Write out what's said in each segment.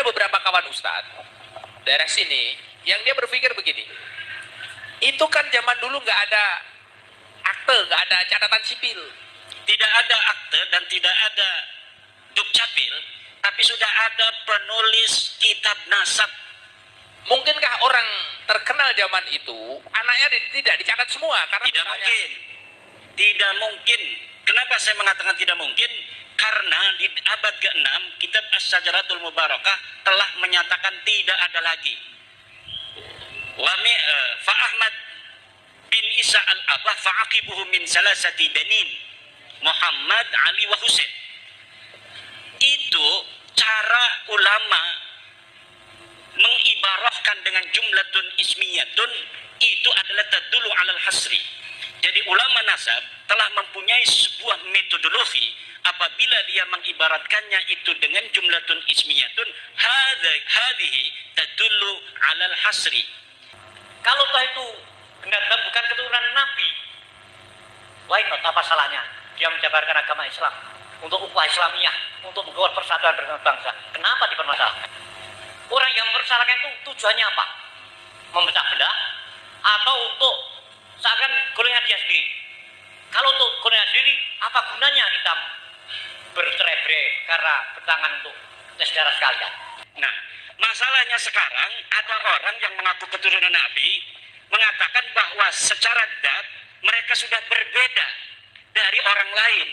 ada beberapa kawan ustadz daerah sini yang dia berpikir begini, itu kan zaman dulu nggak ada akte, nggak ada catatan sipil, tidak ada akte dan tidak ada dukcapil, tapi sudah ada penulis kitab nasab. Mungkinkah orang terkenal zaman itu anaknya tidak dicatat semua? Karena tidak mungkin, tidak mungkin. Kenapa saya mengatakan tidak mungkin? Karena di abad ke-6 kitab As-Sajaratul Mubarakah telah menyatakan tidak ada lagi. Fa Ahmad bin Isa al-Abah fa'aqibuhu min salasati banin Muhammad, Ali, wa Husain. Itu cara ulama mengibarahkan dengan jumlatun ismiyatun, itu adalah tadullu alal hasri. Jadi ulama nasab telah mempunyai sebuah metodologi apabila dia mengibaratkannya itu dengan jumlatun ismiyatun, hadhihi tadullu alal hasri. Kalau toh itu benar-benar bukan keturunan Nabi, why not, apa salahnya dia menjabarkan agama Islam untuk ukhuwah Islamiyah, untuk membuat persatuan bangsa? Kenapa dipermasalahkan? Orang yang mempersalahkan itu tujuannya apa? Memecah belah atau untuk seakan golongan dia sendiri? Kalau untuk golongan sendiri, apa gunanya kita bercerai-berai karena bertangan untuk saudara sekalian? Nah, masalahnya sekarang ada orang yang mengaku keturunan Nabi mengatakan bahwa secara dat mereka sudah berbeda dari orang lain.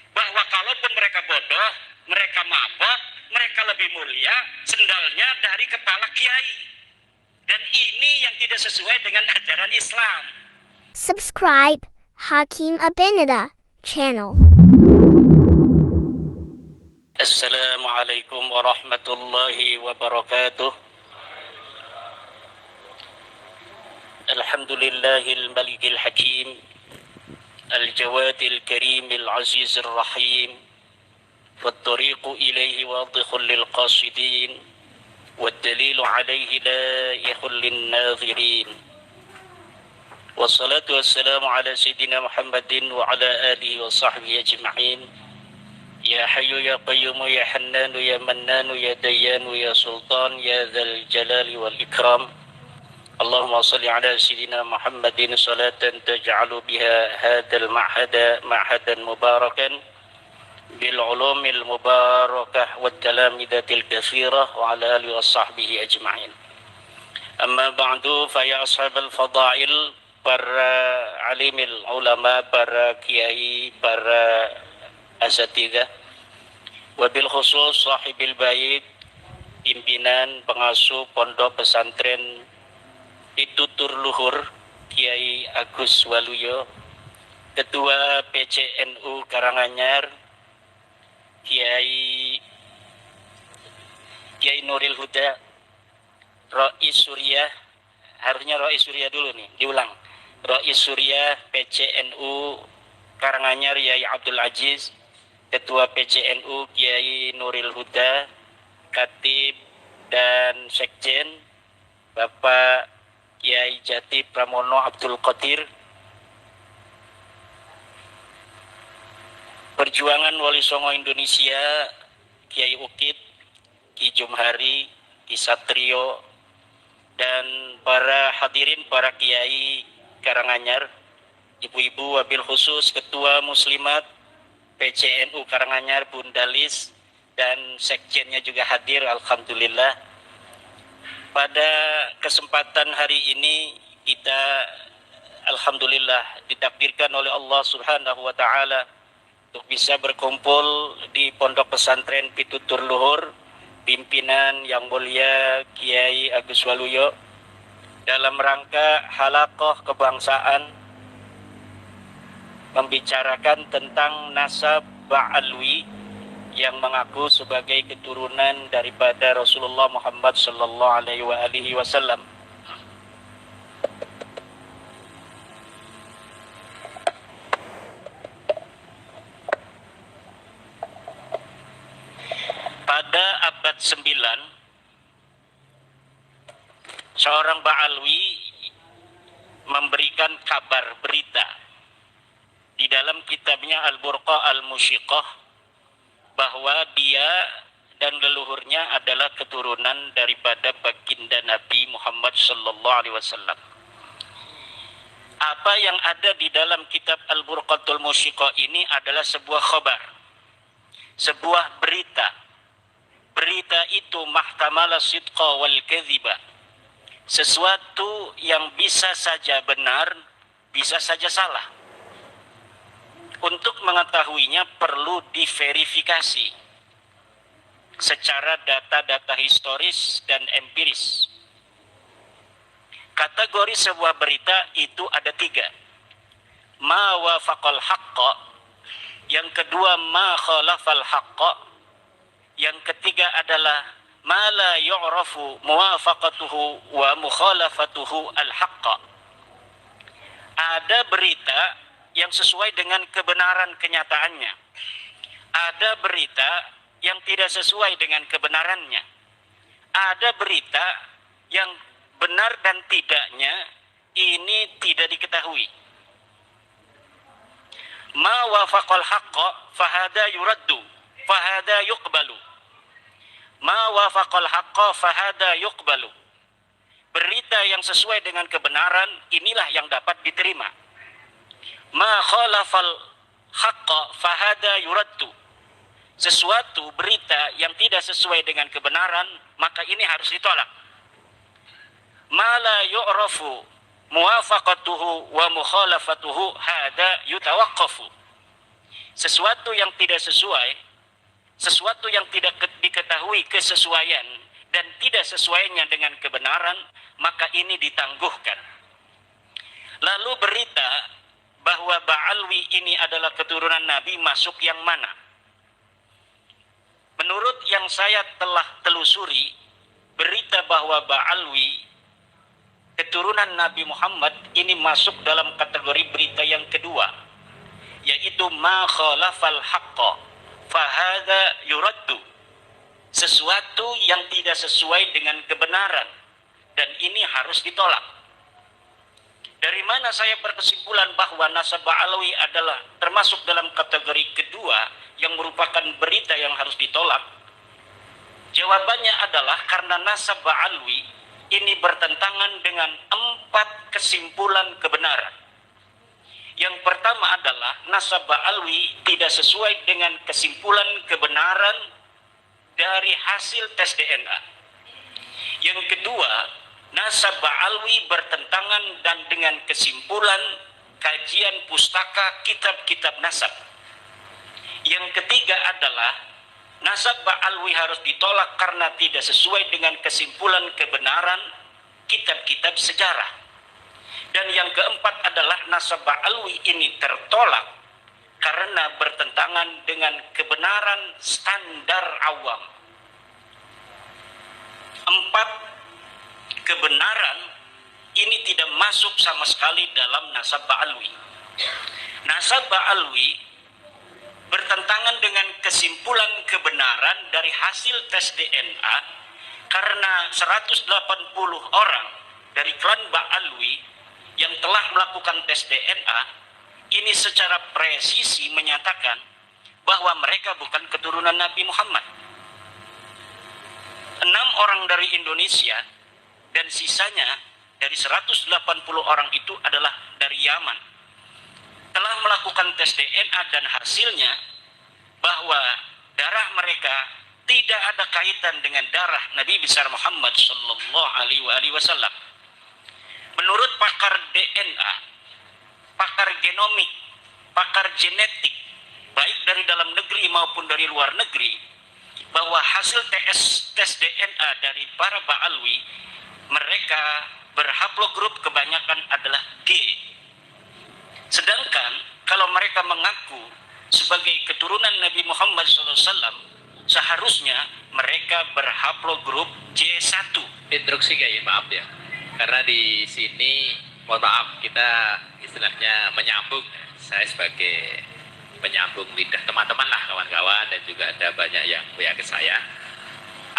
Bahwa kalaupun mereka bodoh, mereka mabok, mereka lebih mulia sendalnya dari kepala kiai. Dan ini yang tidak sesuai dengan ajaran Islam. Subscribe Hakim Abinada channel. Assalamualaikum warahmatullahi wabarakatuh. Alhamdulillahil malikil hakim, al-jawadil karimil azizir rahim, والطريق إليه واضح للقاصدين والدليل عليه لائح للناظرين والصلاة والسلام على سيدنا محمد وعلى آله وصحبه أجمعين يا حي يا قيوم يا حنان يا منان يا ديان يا سلطان يا ذا الجلال والإكرام اللهم صل على سيدنا محمد صلاة تجعل بها هذا المعهد معهدا مباركا بالعلوم المباركة والتلامذة الكثيرة وعلى آله وصحبه أجمعين. أما بعد فيا أصحاب الفضائل, para alimil ulama, para kiai, para asatidzah, wabil khusus sahibil bait, pimpinan pengasuh pondok pesantren Pitutur Luhur Kiai Agus Waluyo, Ketua PCNU Karanganyar Kiai Nuril Huda, Rois Surya, harusnya Rois Surya dulu nih, diulang. Rois Surya PCNU Karanganyar Yai Abdul Aziz, Ketua PCNU Kiai Nuril Huda, Katib dan Sekjen Bapak Kiai Jati Pramono Abdul Qadir, Perjuangan Wali Songo Indonesia Kiai Ukit, Ki Jumhari, Ki Satrio, dan para hadirin, para kiai Karanganyar, ibu-ibu, wabil khusus Ketua Muslimat PCNU Karanganyar Bunda Lis, dan sekjennya juga hadir, alhamdulillah. Pada kesempatan hari ini kita alhamdulillah ditakdirkan oleh Allah Subhanahu wa taala untuk bisa berkumpul di Pondok Pesantren Pitutur Luhur, pimpinan yang mulia Kiai Agus Waluyo, dalam rangka halaqah kebangsaan membicarakan tentang nasab Ba'alwi yang mengaku sebagai keturunan daripada Rasulullah Muhammad sallallahu alaihi wasallam. Pada abad 9, seorang Ba'alwi memberikan kabar berita di dalam kitabnya Al-Burqa Al-Musyiqah bahwa dia dan leluhurnya semuanya adalah keturunan daripada baginda Nabi Muhammad sallallahu alaihi wasallam. Apa yang ada di dalam kitab Al-Burqatul Musyiqah ini adalah sebuah khabar, sebuah berita. Berita itu mahtamala sidqa wal kadhiba, sesuatu yang bisa saja benar, bisa saja salah. Untuk mengetahuinya perlu diverifikasi secara data-data historis dan empiris. Kategori sebuah berita itu ada 3. Ma wafaqal haqqa, yang kedua ma khalafal haqqa, yang ketiga adalah ma la yu'rafu muwafaqatuhu wa mukhalafatuhu al haqqa. Ada berita yang sesuai dengan kebenaran kenyataannya. Ada berita yang tidak sesuai dengan kebenarannya. Ada berita yang benar dan tidaknya ini tidak diketahui. Ma wafaqal haqqa fahada yuraddu fahada yuqbalu. Ma wafaqal haqqa fahada yuqbalu. Berita yang sesuai dengan kebenaran inilah yang dapat diterima. Ma khalafal haqqa fahada yuraddu. Sesuatu berita yang tidak sesuai dengan kebenaran, maka ini harus ditolak. Ma la yu'rafu muwafaqatuhu wa mukhalafatuhu hada yutawaqqafu. Sesuatu yang tidak sesuai, sesuatu yang tidak diketahui kesesuaian dan tidak sesuainya dengan kebenaran, maka ini ditangguhkan. Lalu berita bahwa Ba'alwi ini adalah keturunan Nabi masuk yang mana? Menurut yang saya telah telusuri, berita bahwa Ba'alwi keturunan Nabi Muhammad ini masuk dalam kategori berita yang kedua, yaitu ma khalafal haqqa fahada yuraddu. Sesuatu yang tidak sesuai dengan kebenaran, dan ini harus ditolak. Dari mana saya berkesimpulan bahwa nasab Ba'alwi adalah termasuk dalam kategori kedua yang merupakan berita yang harus ditolak? Jawabannya adalah karena nasab Ba'alwi ini bertentangan dengan 4 kesimpulan kebenaran. Yang pertama adalah nasab Ba'alwi tidak sesuai dengan kesimpulan kebenaran dari hasil tes DNA. Yang kedua, nasab Ba'alwi bertentangan dan dengan kesimpulan kajian pustaka kitab-kitab nasab. Yang ketiga adalah nasab Ba'alwi harus ditolak karena tidak sesuai dengan kesimpulan kebenaran kitab-kitab sejarah. Dan yang keempat adalah nasab Ba'alwi ini tertolak karena bertentangan dengan kebenaran standar awam. 4 kebenaran ini tidak masuk sama sekali dalam nasab Ba'alwi. Nasab Ba'alwi bertentangan dengan kesimpulan kebenaran dari hasil tes DNA karena 180 orang dari klan Ba'alwi yang telah melakukan tes DNA ini secara presisi menyatakan bahwa mereka bukan keturunan Nabi Muhammad. 6 orang dari Indonesia dan sisanya dari 180 orang itu adalah dari Yaman. Telah melakukan tes DNA dan hasilnya bahwa darah mereka tidak ada kaitan dengan darah Nabi besar Muhammad sallallahu alaihi wasallam. Menurut pakar DNA, pakar genomik, pakar genetik, baik dari dalam negeri maupun dari luar negeri, bahwa hasil tes DNA dari para Ba'alwi, mereka berhaplogrup kebanyakan adalah G. Sedangkan kalau mereka mengaku sebagai keturunan Nabi Muhammad SAW, seharusnya mereka berhaplogrup J1. Instruksi kayak maaf ya, karena di sini mohon maaf kita istilahnya menyambung. Saya sebagai penyambung lidah teman-teman lah, kawan-kawan, dan juga ada banyak yang WA ke saya.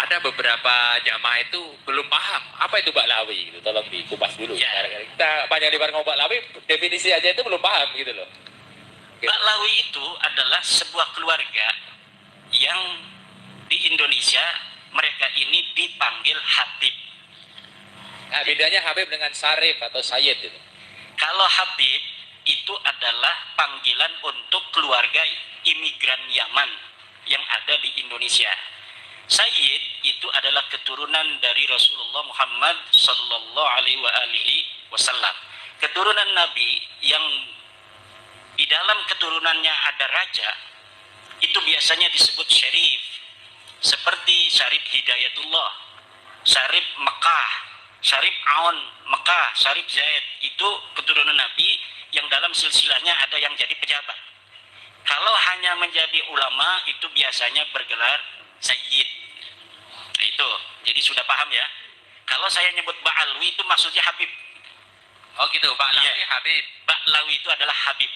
Ada beberapa jamaah itu belum paham apa itu Ba'lawi gitu. Tolong dikupas dulu. Ya. Kita panjang lebar ngomong Ba'lawi, definisi aja itu belum paham gitu loh. Ba'lawi itu adalah sebuah keluarga yang di Indonesia mereka ini dipanggil Habib. Nah, bedanya Habib dengan Syarif atau Sayyid itu. Kalau Habib itu adalah panggilan untuk keluarga imigran Yaman yang ada di Indonesia. Sayyid itu adalah keturunan dari Rasulullah Muhammad sallallahu alaihi wasallam. Keturunan Nabi yang di dalam keturunannya ada raja, itu biasanya disebut syarif. Seperti Syarif Hidayatullah, Syarif Mekah, Syarif Aun Mekah, Syarif Zaid, itu keturunan Nabi yang dalam silsilahnya ada yang jadi pejabat. Kalau hanya menjadi ulama itu biasanya bergelar Sayyid. Nah, itu, jadi sudah paham ya. Kalau saya nyebut Ba'alwi itu maksudnya Habib. Oh gitu, Ba'lawi Iya. Habib. Ba'lawi itu adalah Habib.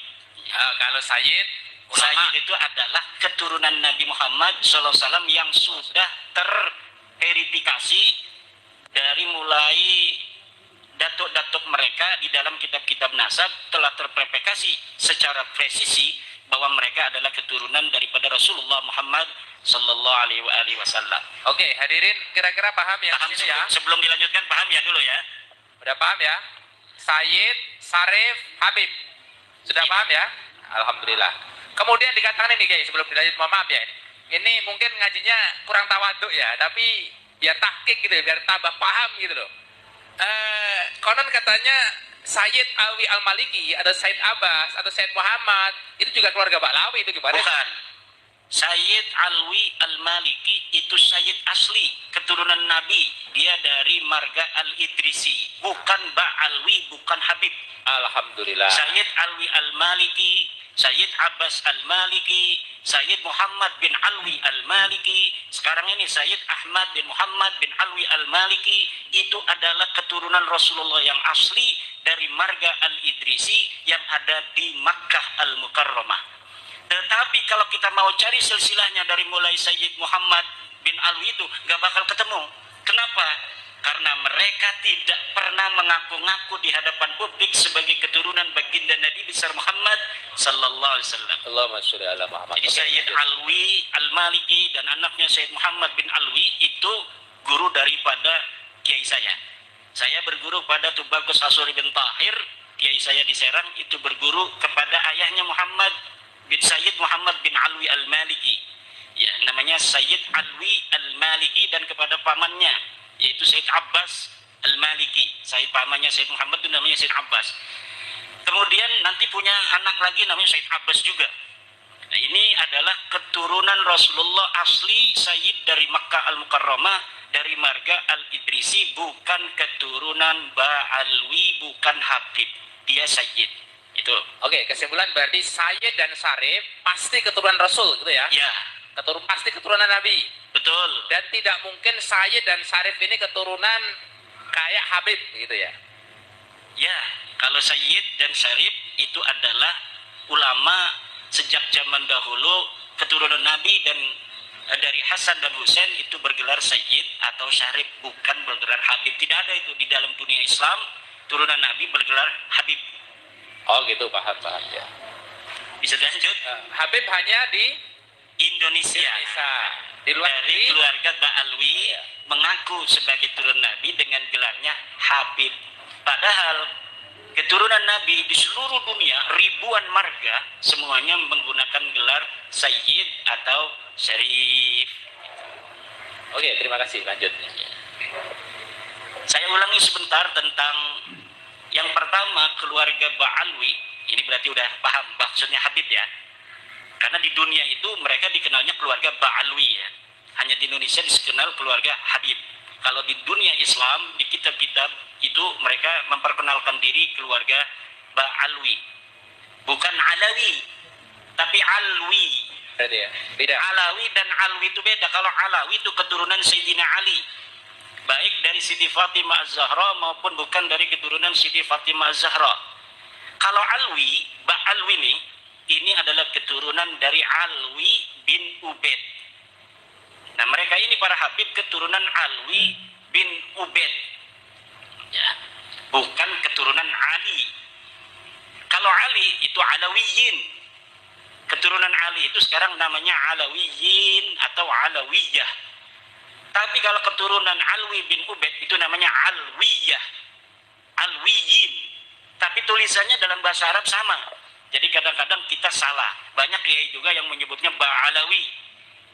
Kalau Sayyid, ulama. Sayyid itu adalah keturunan Nabi Muhammad SAW yang sudah terverifikasi dari mulai datuk-datuk mereka di dalam kitab-kitab nasab telah terverifikasi secara presisi bahwa mereka adalah keturunan daripada Rasulullah Muhammad sallallahu alaihi wasallam. Oke, hadirin kira-kira paham ya Paham di sini ya? sebelum dilanjutkan, paham ya dulu ya? Udah paham ya? Sayyid, Syarif, Habib. Sudah Iya. paham ya? Alhamdulillah. Kemudian dikatakan ini guys, sebelum dilanjut, mohon maaf ya. Ini mungkin ngajinya kurang tawaduk ya, tapi biar tahqiq gitu ya, biar tambah paham gitu loh. Konon katanya Sayyid Alwi Al-Maliki atau Sayyid Abbas atau Sayyid Muhammad itu juga keluarga Ba'lawi, itu gimana? Bukan. Sayyid Alwi Al-Maliki itu Sayyid asli, keturunan Nabi. Dia dari marga Al-Idrisi, bukan Ba'alwi, bukan Habib. Alhamdulillah. Sayyid Alwi Al-Maliki, Sayyid Abbas Al-Maliki, Sayyid Muhammad bin Alwi Al-Maliki, sekarang ini Sayyid Ahmad bin Muhammad bin Alwi Al-Maliki, itu adalah keturunan Rasulullah yang asli dari marga Al-Idrisi yang ada di Makkah Al-Mukarramah. Tetapi kalau kita mau cari silsilahnya dari mulai Sayyid Muhammad bin Alwi itu gak bakal ketemu. Kenapa? Karena mereka tidak pernah mengaku-ngaku di hadapan publik sebagai keturunan baginda Nabi besar Muhammad sallallahu alaihi wasallam. Allahumma sholli ala Muhammad. Jadi Sayyid Alwi Al-Maliki dan anaknya Sayyid Muhammad bin Alwi itu guru daripada kiai saya. Saya berguru pada Tubagus Asuri bin Tahir, kiai saya di Serang itu berguru kepada ayahnya Muhammad bin Sayyid Muhammad bin Alwi Al-Maliki. Ya, namanya Sayyid Alwi Al-Maliki, dan kepada pamannya yaitu Sayyid Abbas Al-Maliki. Sayyid pamannya Sayyid Muhammad itu namanya Sayyid Abbas. Kemudian nanti punya anak lagi namanya Sayyid Abbas juga. Nah, ini adalah keturunan Rasulullah asli, Sayyid dari Makkah Al-Mukarramah, dari marga Al-Idrisi, bukan keturunan Ba'alwi, bukan Habib. Dia Sayyid. Itu. Oke, kesimpulan berarti Sayyid dan Syarif pasti keturunan Rasul gitu ya? Ya, Pasti keturunan Nabi. betul. Dan tidak mungkin Sayyid dan Syarif ini keturunan kayak Habib gitu ya? Ya, kalau Sayyid dan Syarif itu adalah ulama sejak zaman dahulu, keturunan Nabi, dan dari Hasan dan Husain itu bergelar Sayyid atau Syarif, bukan bergelar Habib. Tidak ada itu di dalam dunia Islam, turunan Nabi bergelar Habib. Oh gitu, paham ya. Bisa lanjut? Habib hanya di Indonesia. Di luar Dari negeri. keluarga Ba'alwi mengaku sebagai turun Nabi dengan gelarnya Habib. Padahal keturunan Nabi di seluruh dunia, ribuan marga, semuanya menggunakan gelar Sayyid atau Syarif. Oke, terima kasih. Lanjut. Saya ulangi sebentar tentang yang pertama, keluarga Ba'alwi. Ini berarti udah paham maksudnya Habib ya. Karena di dunia itu mereka dikenalnya keluarga Ba'alwi ya. Hanya di Indonesia dikenal keluarga Habib. Kalau di dunia Islam, di kitab-kitab itu mereka memperkenalkan diri keluarga Ba'alwi. Bukan Alawi, tapi Alwi. Berarti ya. Beda. Alawi dan Alwi itu beda. Kalau Alawi itu keturunan Sayyidina Ali, baik dari Siti Fatimah Az-Zahra maupun bukan dari keturunan Siti Fatimah Az-Zahra. Kalau Alwi, Ba'alwi ini adalah keturunan dari Alwi bin Ubaid. Nah, mereka ini para Habib keturunan Alwi bin Ubaid. Ya, bukan keturunan Ali. Kalau Ali itu Alawiyin. Keturunan Ali itu sekarang namanya Alawiyin atau Alawiyah. Tapi kalau keturunan Alwi bin Ubaid itu namanya Alwiyah, Alwiyin. Tapi tulisannya dalam bahasa Arab sama. Jadi kadang-kadang kita salah. Banyak kiai juga yang menyebutnya Ba'alawi.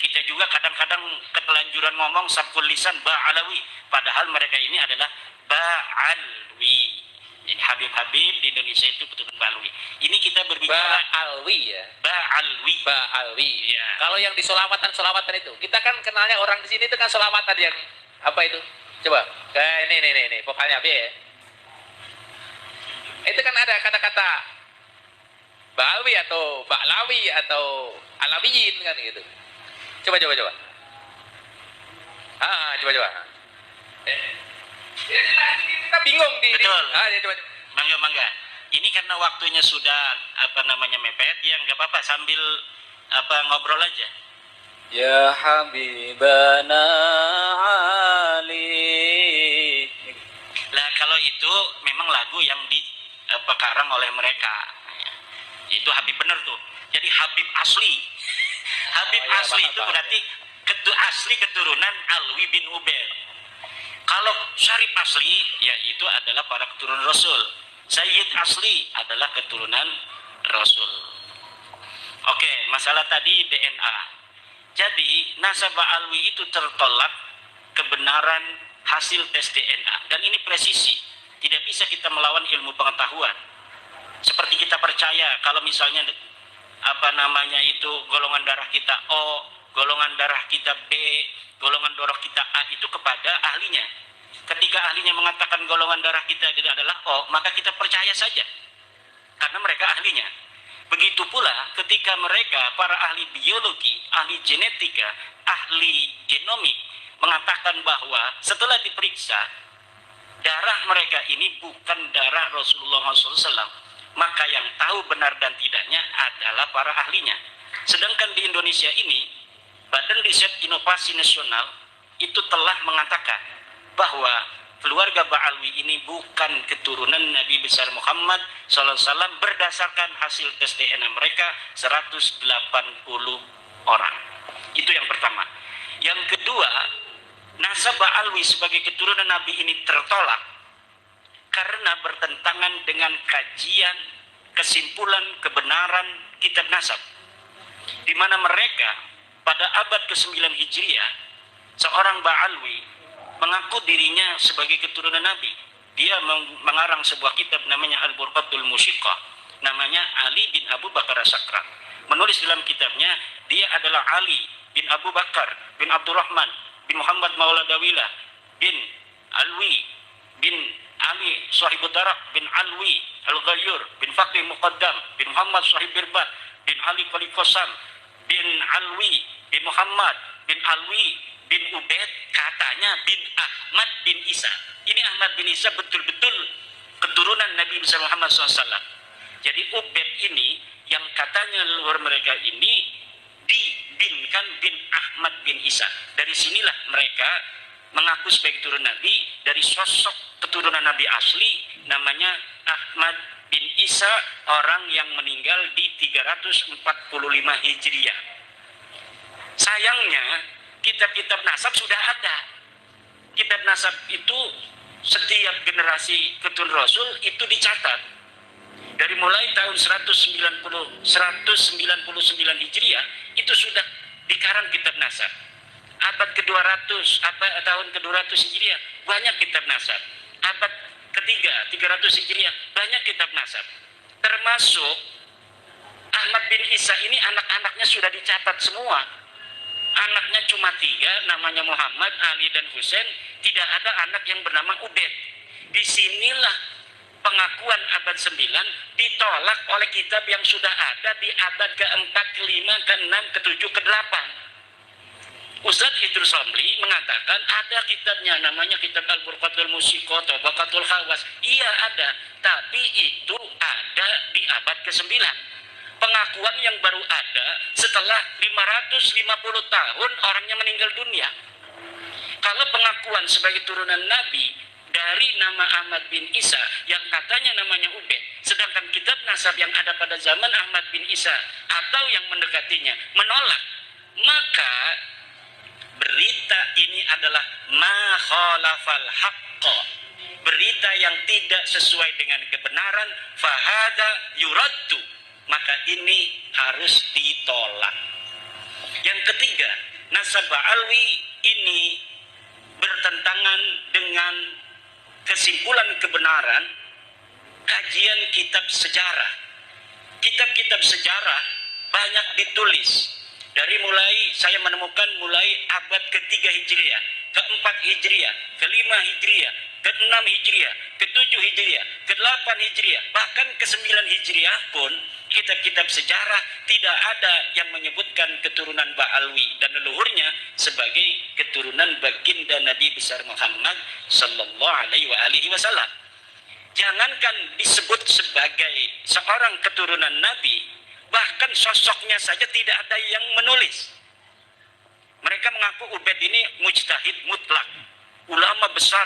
Kita juga kadang-kadang ketelanjuran ngomong sabkul lisan Ba'alawi. Padahal mereka ini adalah Ba'alwi. Jadi Habib-Habib di Indonesia itu keturunan Ba'alwi. Ini kita berbicara Ba'alwi ya. Ba'alwi. Ba'alwi. Ya. Kalau yang di solawatan itu, kita kan kenalnya orang di sini itu kan solawatan yang apa itu? Coba, kayak ini vokalnya B ya. Itu kan ada kata-kata Ba'alwi atau Ba'lawi atau Alawiyin kan gitu. Coba. Coba. Kita bingung di. Betul. Coba. Mangga. Ini karena waktunya sudah mepet, ya nggak apa-apa sambil ngobrol aja. Ya Habibana Ali. Lah kalau itu memang lagu yang dikarang oleh mereka. Itu Habib bener tuh. Jadi Habib asli. Habib iya, asli paham, itu paham, berarti asli keturunan Alwi bin Ubaid. Kalau Syarif asli, ya itu adalah para keturunan Rasul. Sayyid asli adalah keturunan Rasul. Oke, masalah tadi DNA. Jadi nasabah Alwi itu tertolak kebenaran hasil tes DNA. Dan ini presisi. Tidak bisa kita melawan ilmu pengetahuan. Seperti kita percaya kalau misalnya itu golongan darah kita O, golongan darah kita B, golongan darah kita A itu kepada ahlinya. Ketika ahlinya mengatakan golongan darah kita tidak adalah O, maka kita percaya saja karena mereka ahlinya. Begitu pula ketika mereka para ahli biologi, ahli genetika, ahli genomik mengatakan bahwa setelah diperiksa darah mereka ini bukan darah Rasulullah SAW, maka yang tahu benar dan tidaknya adalah para ahlinya. Sedangkan di Indonesia ini, Badan Riset Inovasi Nasional itu telah mengatakan bahwa keluarga Ba'alwi ini bukan keturunan Nabi besar Muhammad SAW berdasarkan hasil tes DNA mereka 180 orang. Itu yang pertama. Yang kedua, nasab Ba'alwi sebagai keturunan Nabi ini tertolak karena bertentangan dengan kajian, kesimpulan, kebenaran kitab nasab, di mana mereka pada abad ke-9 Hijriah, seorang Ba'alwi mengaku dirinya sebagai keturunan Nabi. Dia mengarang sebuah kitab namanya Al-Burqatul Musyiqah, namanya Ali bin Abu Bakar As-Sakran. Menulis dalam kitabnya, dia adalah Ali bin Abu Bakar bin Abdurrahman bin Muhammad Maula Dawilah bin Alwi bin Ali Sahibud Darak bin Alwi Al-Ghayyur bin Faqih Muqaddam bin Muhammad Sahib Birbat bin Ali Qalikosam bin Alwi bin Muhammad bin Alwi bin Ubaid, katanya bin Ahmad bin Isa. Ini Ahmad bin Isa betul-betul keturunan Nabi besar Muhammad SAW. Jadi Ubaid ini yang katanya luar mereka ini dibinkan bin Ahmad bin Isa. Dari sinilah mereka mengaku sebagai keturunan Nabi dari sosok keturunan Nabi asli namanya Ahmad bin Isa, orang yang meninggal di 345 Hijriah. Sayangnya kitab-kitab nasab sudah ada. Kitab nasab itu setiap generasi keturunan Rasul itu dicatat. Dari mulai tahun 199 Hijriah itu sudah dikarang kitab nasab. Abad ke-200, tahun ke-200 Hijriah banyak kitab nasab. Abad ketiga 300 Hijriah banyak kitab nasab. Termasuk Ahmad bin Isa ini anak-anaknya sudah dicatat semua. Anaknya cuma 3, namanya Muhammad, Ali dan Husain. Tidak ada anak yang bernama Ubaid. Disinilah pengakuan abad 9 ditolak oleh kitab yang sudah ada di abad ke-4, ke-5, ke-6, ke-7, ke-8. Ustadz Idrus Ramli mengatakan ada kitabnya namanya kitab Al-Burqatul Musyiqah, Tabaqatul Khawas. Iya ada, tapi itu ada di abad ke-9. Pengakuan yang baru ada setelah 550 tahun orangnya meninggal dunia. Kalau pengakuan sebagai turunan Nabi dari nama Ahmad bin Isa yang katanya namanya Ubaid, sedangkan kitab nasab yang ada pada zaman Ahmad bin Isa atau yang mendekatinya menolak, maka berita ini adalah ma khalafal haqqa, berita yang tidak sesuai dengan kebenaran, fahada yuraddu, maka ini harus ditolak. Yang ketiga, nasab alwi ini bertentangan dengan kesimpulan kebenaran kajian kitab sejarah. Kitab-kitab sejarah banyak ditulis. Dari mulai saya menemukan mulai abad ketiga Hijriah, keempat Hijriah, kelima Hijriah, ke-6 Hijriah, ke-7 Hijriah, ke-8 Hijriah, bahkan ke-9 Hijriah pun kitab-kitab sejarah tidak ada yang menyebutkan keturunan Ba'alwi dan leluhurnya sebagai keturunan baginda Nabi besar Muhammad sallallahu alaihi wasallam. Jangankan disebut sebagai seorang keturunan Nabi, bahkan sosoknya saja tidak ada yang menulis. Mereka mengaku Ubaid ini mujtahid mutlak, ulama besar.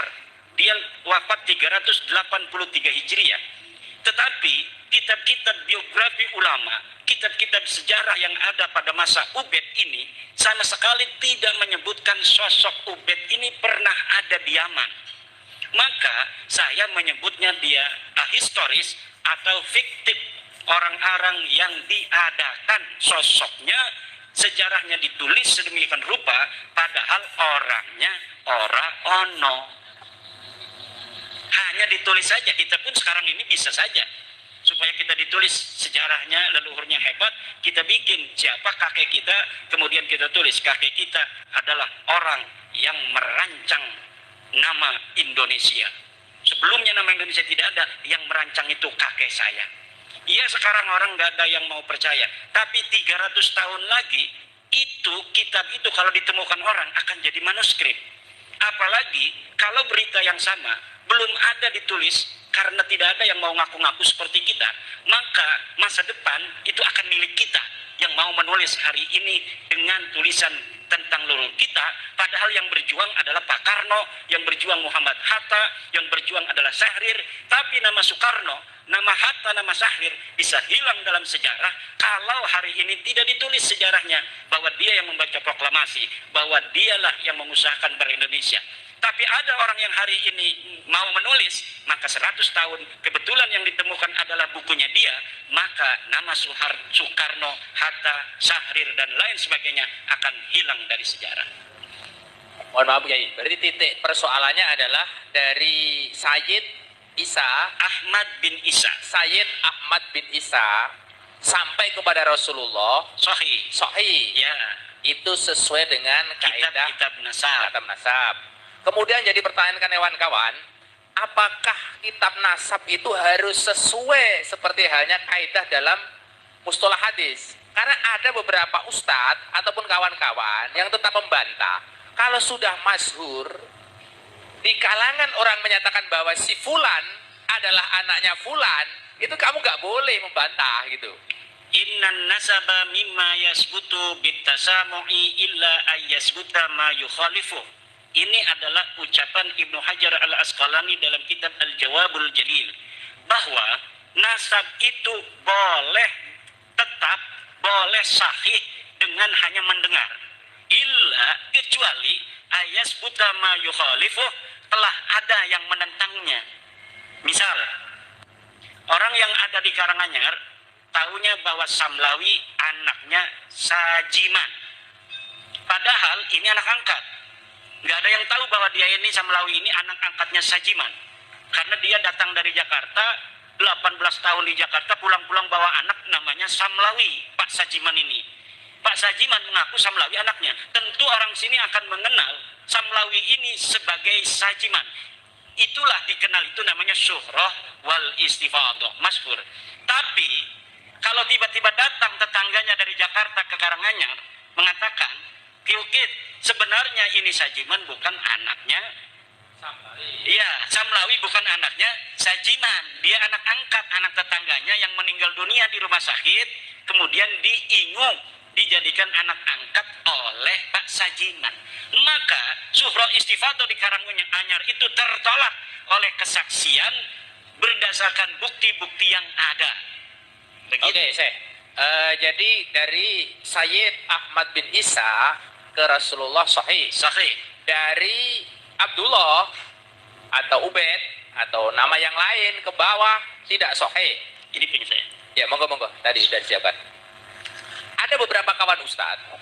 Dia wafat 383 Hijriah. Tetapi kitab-kitab biografi ulama, kitab-kitab sejarah yang ada pada masa Ubaid ini sama sekali tidak menyebutkan sosok Ubaid ini pernah ada di Yaman. Maka saya menyebutnya dia ahistoris atau fiktif, orang-orang yang diadakan sosoknya, sejarahnya ditulis sedemikian rupa, padahal orangnya ora ono. Hanya ditulis saja. Kita pun sekarang ini bisa saja, supaya kita ditulis sejarahnya, leluhurnya hebat, kita bikin siapa kakek kita, kemudian kita tulis kakek kita adalah orang yang merancang nama Indonesia. Sebelumnya nama Indonesia tidak ada, yang merancang itu kakek saya. Iya, sekarang orang nggak ada yang mau percaya, tapi 300 tahun lagi itu kitab itu kalau ditemukan orang akan jadi manuskrip. Apalagi kalau berita yang sama belum ada ditulis, karena tidak ada yang mau ngaku-ngaku seperti kita, maka masa depan itu akan milik kita yang mau menulis hari ini dengan tulisan tentang leluhur kita, padahal yang berjuang adalah Pak Karno, yang berjuang Muhammad Hatta, yang berjuang adalah Syahrir. Tapi nama Soekarno, nama Hatta, nama Syahrir bisa hilang dalam sejarah kalau hari ini tidak ditulis sejarahnya bahwa dia yang membaca proklamasi, bahwa dialah yang mengusahakan ber-Indonesia. Tapi ada orang yang hari ini mau menulis, maka 100 tahun kebetulan yang ditemukan adalah bukunya dia, maka nama Soekarno, Hatta, Syahrir dan lain sebagainya akan hilang dari sejarah. Mohon maaf Kiai, berarti titik persoalannya adalah dari Sayyid Ahmad bin Isa sampai kepada Rasulullah Sahih. Ya, itu sesuai dengan kaidah kitab nasab. Kemudian jadi pertanyaan kawan-kawan, apakah kitab nasab itu harus sesuai seperti halnya kaidah dalam mustalah hadis? Karena ada beberapa ustadz ataupun kawan-kawan yang tetap membantah kalau sudah masyhur di kalangan orang menyatakan bahwa si fulan adalah anaknya fulan, itu kamu nggak boleh membantah gitu. Innan nasaba mimma yasbutu bitasamu'i illa ayyasbuta ma yukhalifu. Ini adalah ucapan Ibnu Hajar al-Asqalani dalam kitab Al-Jawabul Jalil, bahwa nasab itu boleh tetap, boleh sahih dengan hanya mendengar, illa kecuali ayas butama yukhalifuh, telah ada yang menentangnya. Misal orang yang ada di Karanganyar tahunya bahwa Samlawi anaknya Sajiman, padahal ini anak angkat. Nggak ada yang tahu bahwa dia ini Samlawi ini anak angkatnya Sajiman, karena dia datang dari Jakarta 18 tahun di Jakarta, pulang-pulang bawa anak namanya Samlawi, Pak Sajiman ini. Pak Sajiman mengaku Samlawi anaknya. Tentu orang sini akan mengenal Samlawi ini sebagai Sajiman. Itulah dikenal, itu namanya syuhrah wal istifadah, masyhur. Tapi kalau tiba-tiba datang tetangganya dari Jakarta ke Karanganyar mengatakan, Kiukit, sebenarnya ini Sajiman bukan anaknya Iya, Samlawi bukan anaknya Sajiman. Dia anak angkat, anak tetangganya yang meninggal dunia di rumah sakit, kemudian diingung, dijadikan anak angkat oleh Pak Sajiman. Maka Suhro Istifadah di Karanganyar itu tertolak oleh kesaksian berdasarkan bukti-bukti yang ada. Oke, Syekh. Jadi dari Sayyid Ahmad bin Isa ke Rasulullah sahih. Sahih. Dari Abdullah atau Ubaid atau nama yang lain ke bawah tidak sahih. Ini punya saya. Ya, monggo tadi sudah disiapkan. Ada beberapa kawan ustadz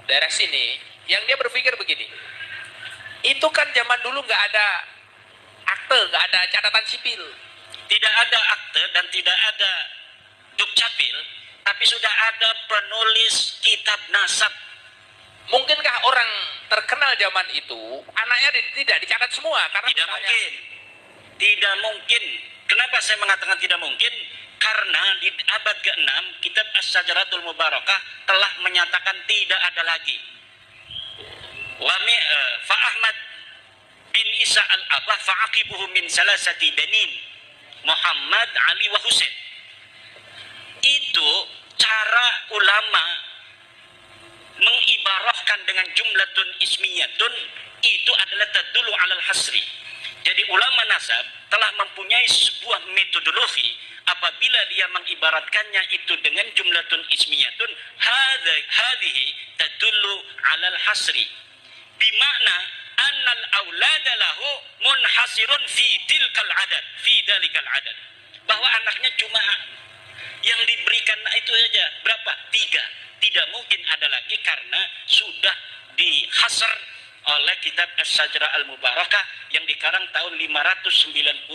daerah sini yang dia berpikir begini, itu kan zaman dulu nggak ada akte, nggak ada catatan sipil. Tidak ada akte dan tidak ada dukcapil, tapi sudah ada penulis kitab nasab. Mungkinkah orang terkenal zaman itu anaknya tidak dicatat semua? Karena Tidak misalnya, mungkin. Tidak mungkin. Kenapa saya mengatakan tidak mungkin? Karena di abad ke-6 kitab As-Sajaratul Mubarakah telah menyatakan tidak ada lagi. Fa Ahmad bin Isa al-Abah fa'aqibuhu min salasati banin Muhammad, Ali, wa Husain. Itu cara ulama mengibarahkan dengan jumlatun ismiyatun, itu adalah tadullu alal hasri. Jadi ulama nasab telah mempunyai sebuah metodologi apabila dia mengibaratkannya itu dengan jumlatun ismiyatun, hadhihi tadullu alal hasri. Bimakna annal aulada lahu munhasirun fi tilkal adad, fi dalikal adad. Bahwa anaknya cuma yang diberikan itu saja. Berapa? 3. Tidak mungkin ada lagi karena sudah dihasar oleh kitab As-Sajrah Al-Mubarakah yang dikarang tahun 597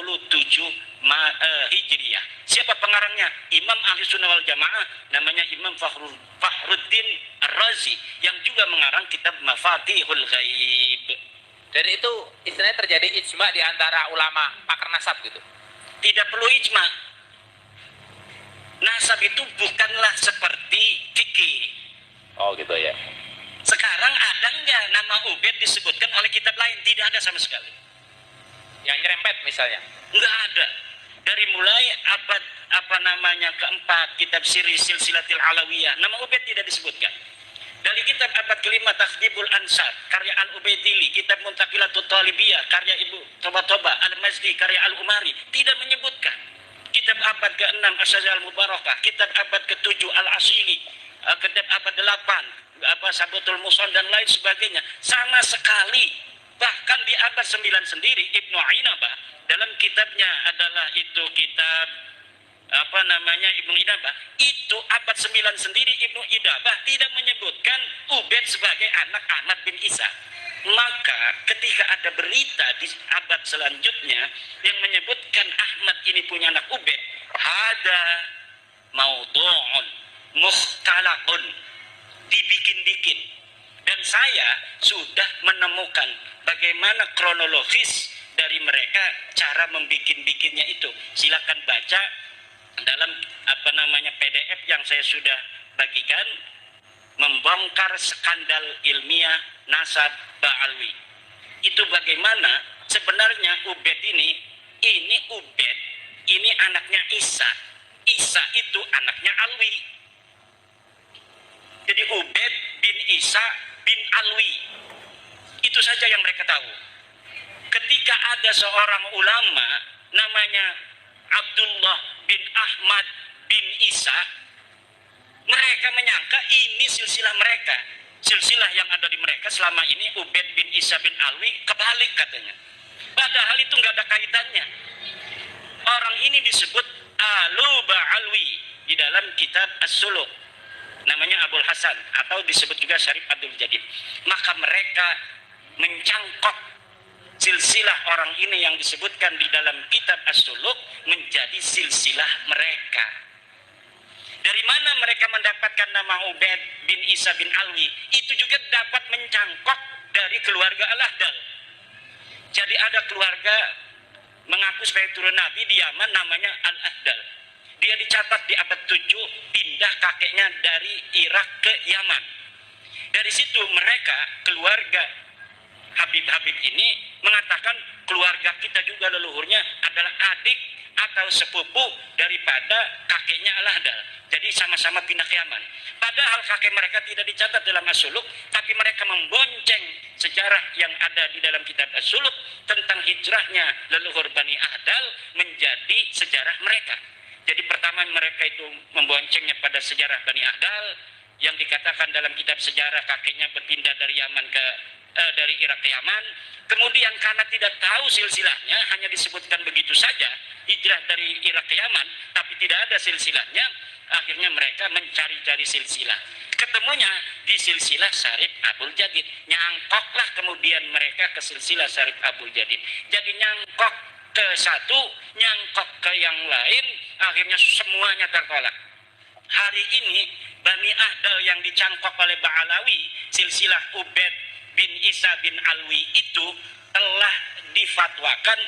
Hijriyah. Siapa pengarangnya? Imam Ahli Sunnah wal Jamaah, namanya Imam Fakhruddin Ar-Razi, yang juga mengarang kitab Mafatihul Ghaib. dan itu istilahnya terjadi ijma di antara ulama pakar nasab gitu. Tidak perlu ijma. Nasab itu bukanlah seperti fikih. Oh gitu ya. Sekarang ada nggak nama Ubaid disebutkan oleh kitab lain? Tidak ada sama sekali. Yang nyerempet misalnya. Nggak ada. Dari mulai abad keempat kitab Siri Silsilatil Alawiyah, nama Ubaid tidak disebutkan. Dari kitab abad kelima Takhdibul Ansar karya Al-Ubaidili, kitab Muntaqilatul Talibiyah karya Ibu Toba Al-Mazdi karya Al-Umari tidak menyebutkan. Kitab abad ke-6 As-Sajrah Al-Mubarakah, kitab abad ke-7 Al-Asili, kitab abad 8 Sabatul Muson dan lain sebagainya, sama sekali. Bahkan di abad 9 sendiri Ibnu Inabah dalam kitabnya adalah itu kitab Ibnu Inabah, itu abad 9 sendiri Ibnu Inabah tidak menyebutkan Ubaid sebagai anak Ahmad bin Isa. Maka ketika ada berita di abad selanjutnya yang menyebutkan Ahmad ini punya anak Ubaid, hada maudhu'un mukhtalaqun, dibikin-bikin. Dan saya sudah menemukan bagaimana kronologis dari mereka cara membikin-bikinnya itu. Silakan baca dalam PDF yang saya sudah bagikan, membongkar skandal ilmiah nasab Ba'alwi. Itu bagaimana sebenarnya Ubaid ini Ubaid ini anaknya Isa. Isa itu anaknya Alwi. Jadi Ubaid bin Isa bin Alwi. Itu saja yang mereka tahu. Ketika ada seorang ulama namanya Abdullah bin Ahmad bin Isa, mereka menyangka ini silsilah mereka. Silsilah yang ada di mereka selama ini Ubaid bin Isa bin Alwi, kebalik katanya. Padahal itu nggak ada kaitannya. Orang ini disebut Alu Ba'alwi di dalam kitab As-Suluk. Namanya Abul Hasan atau disebut juga Syarif Abdul Jadid. Maka mereka mencangkok silsilah orang ini yang disebutkan di dalam kitab As-Suluk menjadi silsilah mereka. Dari mana mereka mendapatkan nama Ubaid bin Isa bin Alwi? Itu juga dapat mencangkok dari keluarga Al-Ahdal. Jadi ada keluarga mengaku sebagai turun Nabi di Yaman namanya Al-Ahdal. Dia dicatat di abad 7 pindah kakeknya dari Irak ke Yaman. Dari situ mereka keluarga Habib-Habib ini mengatakan keluarga kita juga leluhurnya adalah adik atau sepupu daripada kakeknya Al-Ahdal. Jadi sama-sama pindah ke Yaman. Padahal kakek mereka tidak dicatat dalam As-Suluk, tapi mereka membonceng sejarah yang ada di dalam kitab As-Suluk tentang hijrahnya leluhur Bani Ahdal menjadi sejarah mereka. Jadi pertama mereka itu memboncengnya pada sejarah Bani Ahdal, yang dikatakan dalam kitab sejarah kakeknya berpindah dari Yaman dari Irak ke Yaman. Kemudian karena tidak tahu silsilahnya, hanya disebutkan begitu saja, hijrah dari Irak ke Yaman, tapi tidak ada silsilahnya. Akhirnya mereka mencari-cari silsilah. Ketemunya di silsilah Syarif Abdul Jadid. Nyangkoklah kemudian mereka ke silsilah Syarif Abdul Jadid. Jadi nyangkok ke satu, nyangkok ke yang lain, akhirnya semuanya tertolak. Hari ini Bani Ahdal yang dicangkok oleh Ba'alawi, silsilah Ubaid bin Isa bin Alwi itu telah difatwakan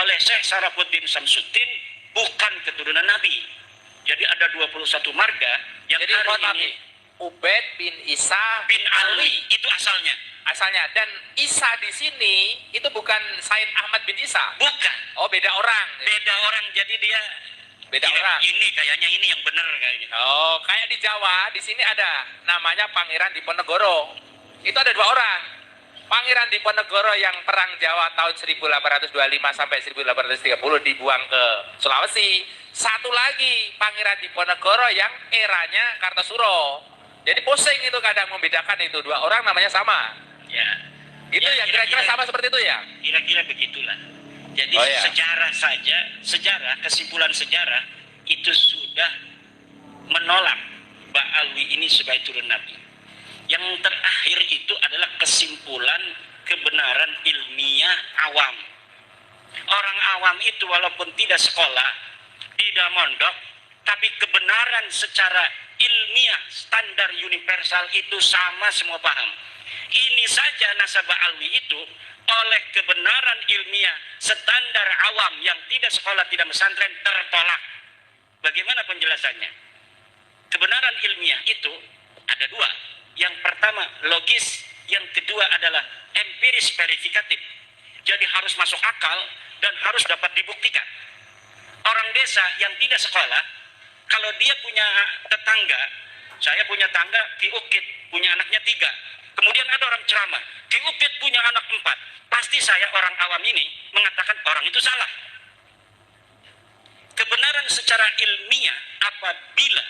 oleh Syekh Sarafuddin Samsuddin bukan keturunan Nabi. Jadi ada 21 marga yang Jadi hari ini Ubaid bin Isa bin Alwi itu asalnya. dan Isa di sini itu bukan Said Ahmad bin Isa. Bukan. Oh, beda orang. Beda orang, jadi dia Beda orang. Ini kayaknya ini yang benar kayaknya. Oh, kayak di Jawa, di sini ada namanya Pangeran Diponegoro. Itu ada 2 orang. Pangeran Diponegoro yang perang Jawa tahun 1825 sampai 1830 dibuang ke Sulawesi. Satu lagi Pangeran Diponegoro yang eranya Kartosuro. Jadi pusing itu kadang membedakan itu 2 orang namanya sama. Ya. Itu ya kira-kira sama seperti itu ya? Kira-kira begitulah. Jadi Oh, ya. sejarah saja, kesimpulan sejarah itu sudah menolak Ba'alwi ini sebagai turun Nabi. Yang terakhir itu adalah kesimpulan kebenaran ilmiah awam. Orang awam itu walaupun tidak sekolah, tidak mondok, tapi kebenaran secara ilmiah standar universal itu sama, semua paham. Ini saja nasabah alwi itu oleh kebenaran ilmiah standar awam yang tidak sekolah, tidak pesantren tertolak. Bagaimana penjelasannya? Kebenaran ilmiah itu ada 2. Yang pertama logis, yang kedua adalah empiris verifikatif. Jadi harus masuk akal dan harus dapat dibuktikan. Orang desa yang tidak sekolah, kalau dia punya tetangga, saya punya tangga Ki Ukit, punya anaknya 3. Kemudian ada orang ceramah, Ki Ukit punya anak 4. Pasti saya orang awam ini mengatakan orang itu salah. Kebenaran secara ilmiah apabila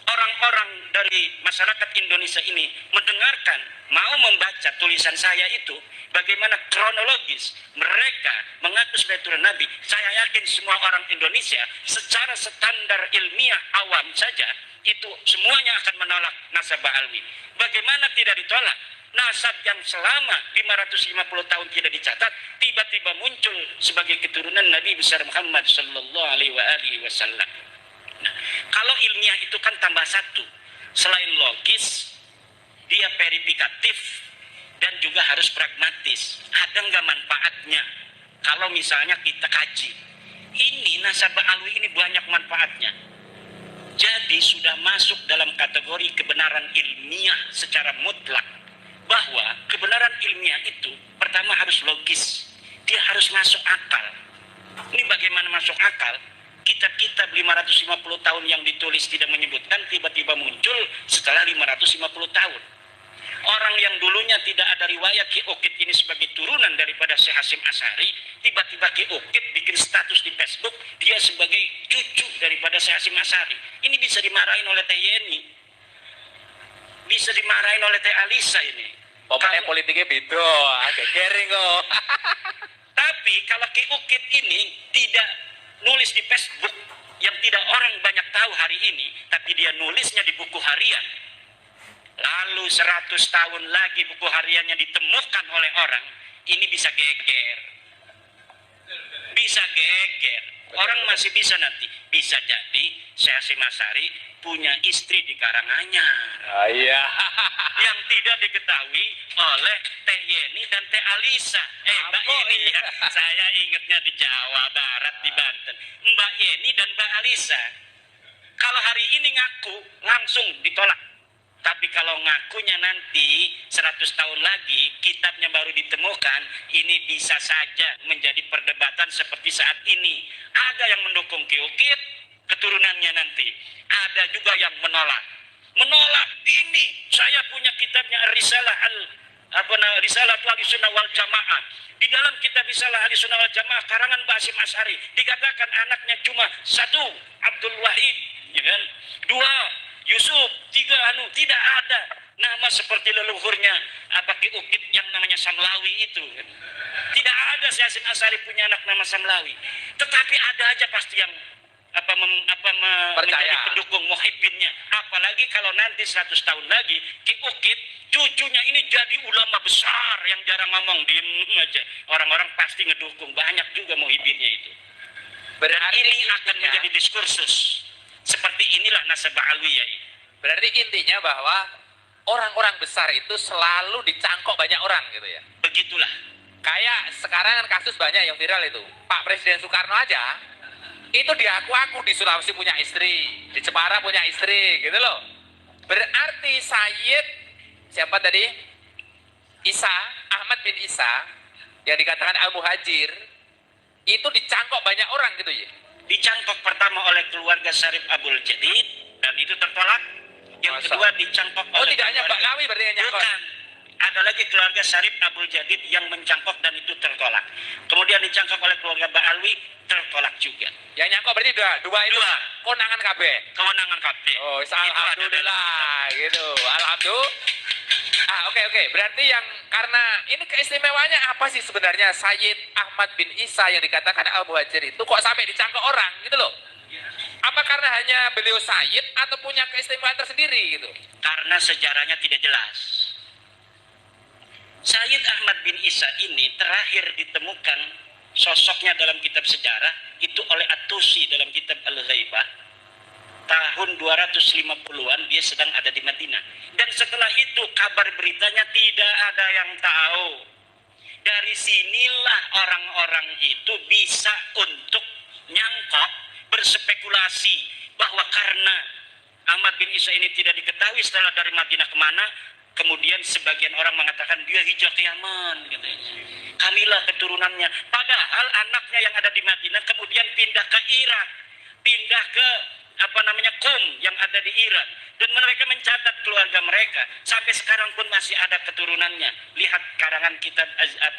orang-orang dari masyarakat Indonesia ini mendengarkan, mau membaca tulisan saya itu, bagaimana kronologis mereka mengaku sebagai turun Nabi, saya yakin semua orang Indonesia secara standar ilmiah awam saja, itu semuanya akan menolak nasab Ba'alwi. Bagaimana tidak ditolak? Nasab yang selama 550 tahun tidak dicatat, tiba-tiba muncul sebagai keturunan Nabi besar Muhammad sallallahu alaihi wasallam. Nah, kalau ilmiah itu kan tambah 1, selain logis, dia verifikatif dan juga harus pragmatis. Ada nggak manfaatnya? Kalau misalnya kita kaji, ini nasab Ba'alwi ini banyak manfaatnya. Jadi sudah masuk dalam kategori kebenaran ilmiah secara mutlak. Bahwa kebenaran ilmiah itu pertama harus logis, dia harus masuk akal. Ini bagaimana masuk akal? Kitab-kitab 550 tahun yang ditulis tidak menyebutkan, tiba-tiba muncul setelah 550 tahun. Orang yang dulunya tidak ada riwayat Ki Ukit ini sebagai turunan daripada Syekh Hasyim Asy'ari, tiba-tiba Ki Ukit bikin status di Facebook, dia sebagai cucu daripada Syekh Hasyim Asy'ari. Ini bisa dimarahin oleh Teh Yeni, bisa dimarahin oleh Teh Alisa ini. Pemain politiknya beda, agak kering kok. Tapi kalau Ki Ukit ini tidak nulis di Facebook yang tidak orang banyak tahu hari ini, tapi dia nulisnya di buku harian. Lalu 100 tahun lagi buku hariannya ditemukan oleh orang, ini bisa geger. Bisa geger. Orang masih bisa nanti. Bisa jadi Syekh Hasyim Asy'ari punya istri di Karanganyar. Iya. Yang tidak diketahui oleh Teh Yeni dan Teh Alisa. Mbak Yeni ya. Saya ingatnya di Jawa Barat, di Banten. Mbak Yeni dan Mbak Alisa. Kalau hari ini ngaku, langsung ditolak. Tapi kalau ngakunya nanti 100 tahun lagi kitabnya baru ditemukan, ini bisa saja menjadi perdebatan seperti saat ini. Ada yang mendukung Ki Ukit, keturunannya nanti. Ada juga yang menolak. Menolak ini saya punya kitabnya Risalah Risalah Ahlussunnah wal Jamaah. Di dalam kitab Risalah Ahlussunnah wal Jamaah karangan Mbah Hasyim Asy'ari dikatakan anaknya cuma 1, Abdul Wahid, ya kan? 2, Yusuf, tidak ada nama seperti leluhurnya Ki Ukit yang namanya Samlawi itu. Tidak ada si Hasyim Asy'ari punya anak nama Samlawi. Tetapi ada aja pasti yang menjadi pendukung muhibbinnya. Apalagi kalau nanti 100 tahun lagi Ki Ukit cucunya ini jadi ulama besar yang jarang ngomong, diem aja. Orang-orang pasti ngedukung, banyak juga muhibbinnya itu. Berarti ini akan menjadi diskursus. Seperti inilah nasabah alwiyah ini. Berarti intinya bahwa orang-orang besar itu selalu dicangkok banyak orang gitu ya. Begitulah. Kayak sekarang kan kasus banyak yang viral itu. Pak Presiden Soekarno aja itu diaku-aku di Sulawesi punya istri, di Jepara punya istri gitu loh. Berarti Sayyid siapa tadi? Isa, Ahmad bin Isa yang dikatakan Al-Muhajir itu dicangkok banyak orang gitu ya. Dicangkok pertama oleh keluarga Syarif Abdul Jadid dan itu tertolak. Yang kedua dicangkok oleh tidak hanya Mbak Lawi berarti yang nyangkok. Bukan. Ada lagi keluarga Syarif Abdul Jadid yang mencangkok dan itu tertolak. Kemudian dicangkok oleh keluarga Mbak Alwi, tertolak juga. Yang nyangkok berarti dua itu konangan KB. Kewenangan KB. Oh, alhamdulillah gitu. Alhamdulillah. Oke. Berarti yang karena ini keistimewaannya apa sih sebenarnya Sayyid Ahmad bin Isa yang dikatakan Al-Muhajir itu kok sampai dicangkok orang gitu loh? Apa karena hanya beliau Sayyid atau punya keistimewaan tersendiri gitu? Karena sejarahnya tidak jelas. Sayyid Ahmad bin Isa ini terakhir ditemukan sosoknya dalam kitab sejarah itu oleh At-Tusi dalam kitab Al-Ghaibah tahun 250-an. Dia sedang ada di Madinah dan setelah itu kabar beritanya tidak ada yang tahu. Dari sinilah orang-orang itu bisa untuk nyangkok, berspekulasi bahwa karena Ahmad bin Isa ini tidak diketahui setelah dari Madinah kemana, kemudian sebagian orang mengatakan dia hijrah ke Yaman katanya. Kamilah keturunannya, padahal anaknya yang ada di Madinah kemudian pindah ke Irak, pindah ke Qum yang ada di Irak, dan mereka mencatat keluarga mereka sampai sekarang pun masih ada keturunannya. Lihat karangan kitab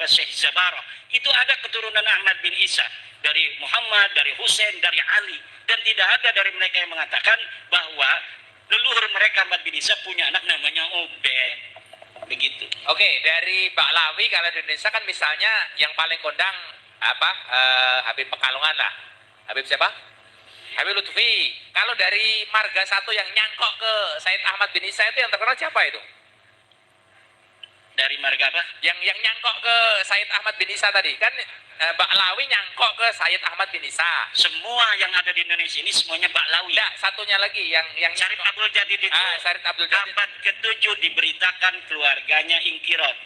Syekh Zabarah, itu ada keturunan Ahmad bin Isa dari Muhammad, dari Husain, dari Ali, dan tidak ada dari mereka yang mengatakan bahwa leluhur mereka Ahmad bin Isa punya anak namanya Ubed. Begitu. Oke, dari Mbak Lawi kalau di Indonesia kan misalnya yang paling kondang Habib Pekalongan lah. Habib siapa? Habib Lutfi. Kalau dari marga satu yang nyangkok ke Sayyid Ahmad bin Isa itu yang terkenal siapa itu? Dari marga apa? Yang nyangkok ke Sayyid Ahmad bin Isa tadi kan Mbak Lawi nyangkok ke Sayyid Ahmad bin Isa. Semua yang ada di Indonesia ini semuanya Mbak Lawi. Nah, satunya lagi yang Syarif Abdul Jadid itu. Syarif Abdul Jadid. Abad ke-7 diberitakan keluarganya ingkirot.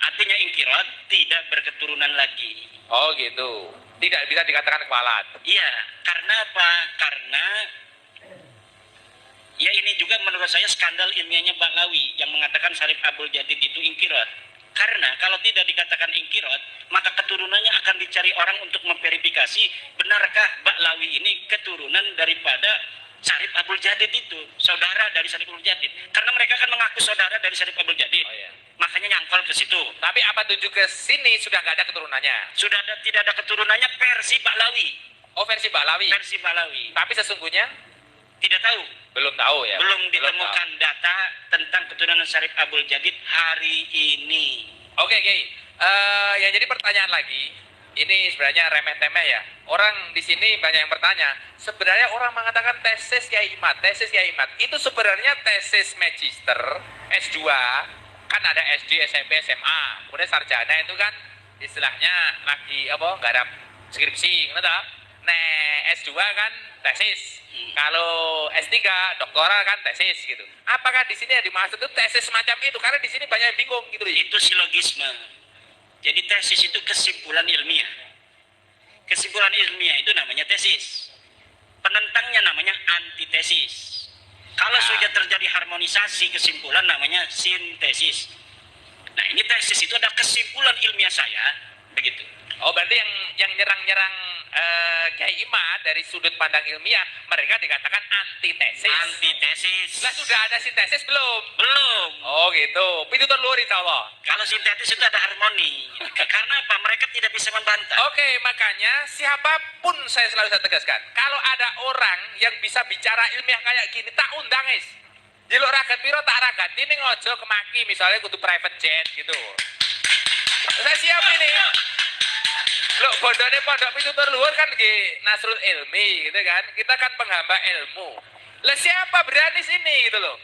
Artinya ingkirot tidak berketurunan lagi. Oh gitu. Tidak bisa dikatakan kualat. Iya, karena apa? Karena ya ini juga menurut saya skandal ilmiahnya Mbak Lawi yang mengatakan Syarif Abdul Jadid itu ingkirot. Karena kalau tidak dikatakan ingkirot, maka keturunannya akan dicari orang untuk memverifikasi benarkah Mbak Lawi ini keturunan daripada Syarif Abdul Jadid itu, saudara dari Syarif Abdul Jadid. Karena mereka kan mengaku saudara dari Syarif Abdul Jadid. Oh, iya. Makanya nyangkol ke situ. Tapi apa tujuh ke sini sudah nggak ada keturunannya? Tidak ada keturunannya versi Mbak Lawi. Oh, versi Mbak Lawi. Versi Mbak Lawi. Tapi sesungguhnya tidak tahu. Belum tahu ya. Belum ditemukan data tentang keturunan Syarif Abdul Jadid hari ini. Oke. Yang jadi pertanyaan lagi, ini sebenarnya remeh-temeh ya. Orang di sini banyak yang bertanya. Sebenarnya orang mengatakan tesis Kiai Imad itu sebenarnya tesis magister S2. Kan ada SD, SMP, SMA. Kemudian sarjana itu kan istilahnya lagi garap skripsi, ngerti? Nah, S2 kan tesis. Kalau S3 doktoral kan tesis gitu. Apakah di sini yang dimaksud itu tesis semacam itu? Karena di sini banyak yang bingung gitu. Itu silogisme. Jadi tesis itu kesimpulan ilmiah. Kesimpulan ilmiah itu namanya tesis. Penentangnya namanya antitesis. Kalau sudah terjadi harmonisasi kesimpulan namanya sintesis. Nah, ini tesis itu ada kesimpulan ilmiah saya, begitu. Oh, berarti yang nyerang-nyerang Kiai Imad dari sudut pandang ilmiah mereka dikatakan antitesis. Antitesis. Lah sudah ada sintesis belum? Belum. Oh gitu. Pitutur luhur insyaallah. Kalau sintetis itu ada harmoni. Karena apa? Mereka tidak bisa membantah. Oke, makanya siapapun saya selalu saya tegaskan, kalau ada orang yang bisa bicara ilmiah kayak gini, tak undang is. Jeluk ragat piro tak ragat ini ngojo kemaki misalnya kudu private jet gitu. Saya siap ini. Loh, bodohnya pondok pitutur luhur kan Nasrul Ilmi gitu kan. Kita kan penghamba ilmu. Lah siapa berani sini gitu loh.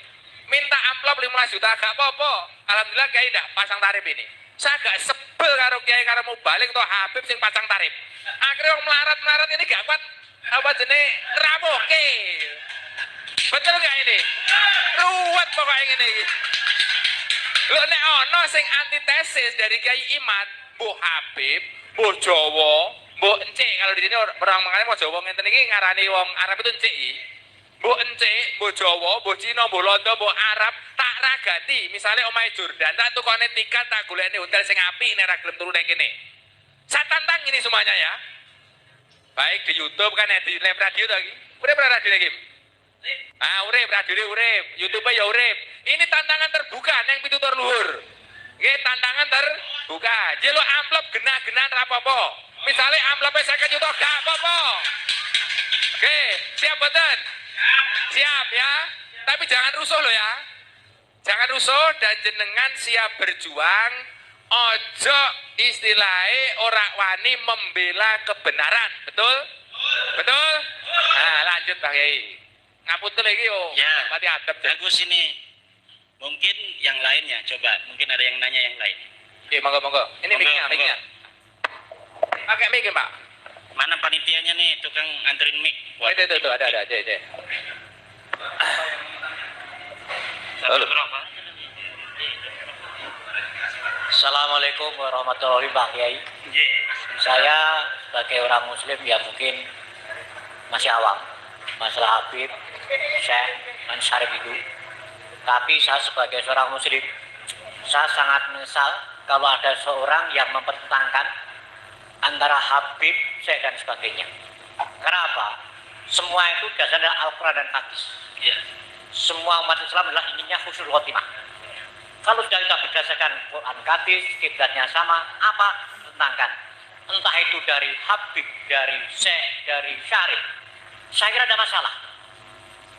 Minta amplop 15 juta gak apa-apa. Alhamdulillah Kiai ndak pasang tarif ini. Saya gak sebel karo Kiai karo mau balik atau Habib sing pasang tarif. Akhirnya orang melarat-melarat ini gak kuat apa jenis ramoke. Betul gak ini? Ruwet pokoknya ini. Lho nek ono sing antitesis dari Kiai Imad, Bu Habib, Bu Jawa, Bu Encik, kalau di sini orang makanya mau Jawa ngenten iki ngarani wong Arab itu Encik. Bu Encik, Bu Jawa, Bu Cina, Bu Londo, Bu Arab, tak ragati. Misalnya omahe Jordan, tak tukone tiket, tak golekne hotel sing apik nek ra gelem turu ning kene. Saya tantang ini semuanya ya. Baik di YouTube kan di live radio to iki. Urip radio iki. Urip radio urip, YouTube ya urip. Ini tantangan terbuka neng pitutur luhur. Nggih, tantangan terbuka. Jelo amplop genah-genahan ra apa-apa. Misale amplope 50 juta gak apa-apa. Oke, siap boten? Siap ya. Tapi jangan rusuh loh ya. Jangan rusuh dan jenengan siap berjuang. Ojo istilahnya orang wani membela kebenaran. Betul? Betul? Nah, lanjut Pak Kiai. Ngapunten lagi yo. Ya. Mati adab. Bagus ini. Mungkin yang lainnya, coba. Mungkin ada yang nanya yang lain. Oke, monggo. Ini mic-nya. Pakai mic Pak. Mana panitianya nih, tukang anterin mic? Itu, ada, aja. Halo. Assalamualaikum warahmatullahi wabarakatuh. Saya sebagai orang muslim ya mungkin masih awam masalah Habib, Syekh, dan Syarif itu. Tapi saya sebagai seorang muslim, saya sangat menyesal kalau ada seorang yang mempertentangkan antara Habib, Syekh, dan sebagainya. Karena apa? Semua itu dasarnya Al-Quran dan Hadis. Semua umat Islam adalah inginnya husnul khotimah. Kalau sudah kita berdasarkan Quran hadis, kiblatnya sama, apa tentangkan? Entah itu dari Habib, dari Syekh, dari Syarif. Saya kira ada masalah.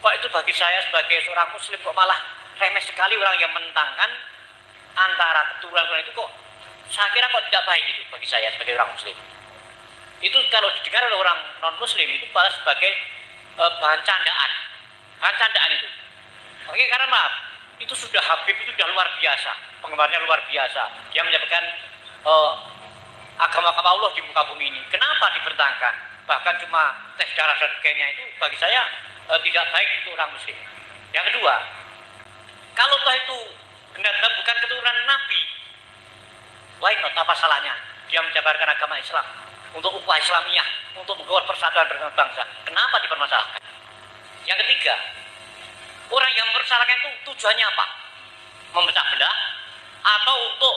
Kok itu bagi saya sebagai seorang muslim kok malah remeh sekali orang yang menentangkan antara keturunan itu kok saya kira kok tidak baik itu bagi saya sebagai orang muslim. Itu kalau didengar oleh orang non muslim itu malah sebagai bahan candaan. Bahan candaan itu. Oke, karena maaf, itu sudah Habib itu sudah luar biasa, penggemarnya luar biasa. Dia menyebabkan agama-agama Allah di muka bumi ini. Kenapa dipertahankan? Bahkan cuma tes darah dan sebagainya itu bagi saya tidak baik untuk orang muslim. Yang kedua, kalau toh itu benar-benar bukan keturunan Nabi, why not? Apa salahnya? Dia menjabarkan agama Islam untuk ukhuwah Islamiyah, untuk membuat persatuan bangsa. Kenapa dipermasalahkan? Yang ketiga, orang yang mempersalahkan itu tujuannya apa? Memecah belah atau untuk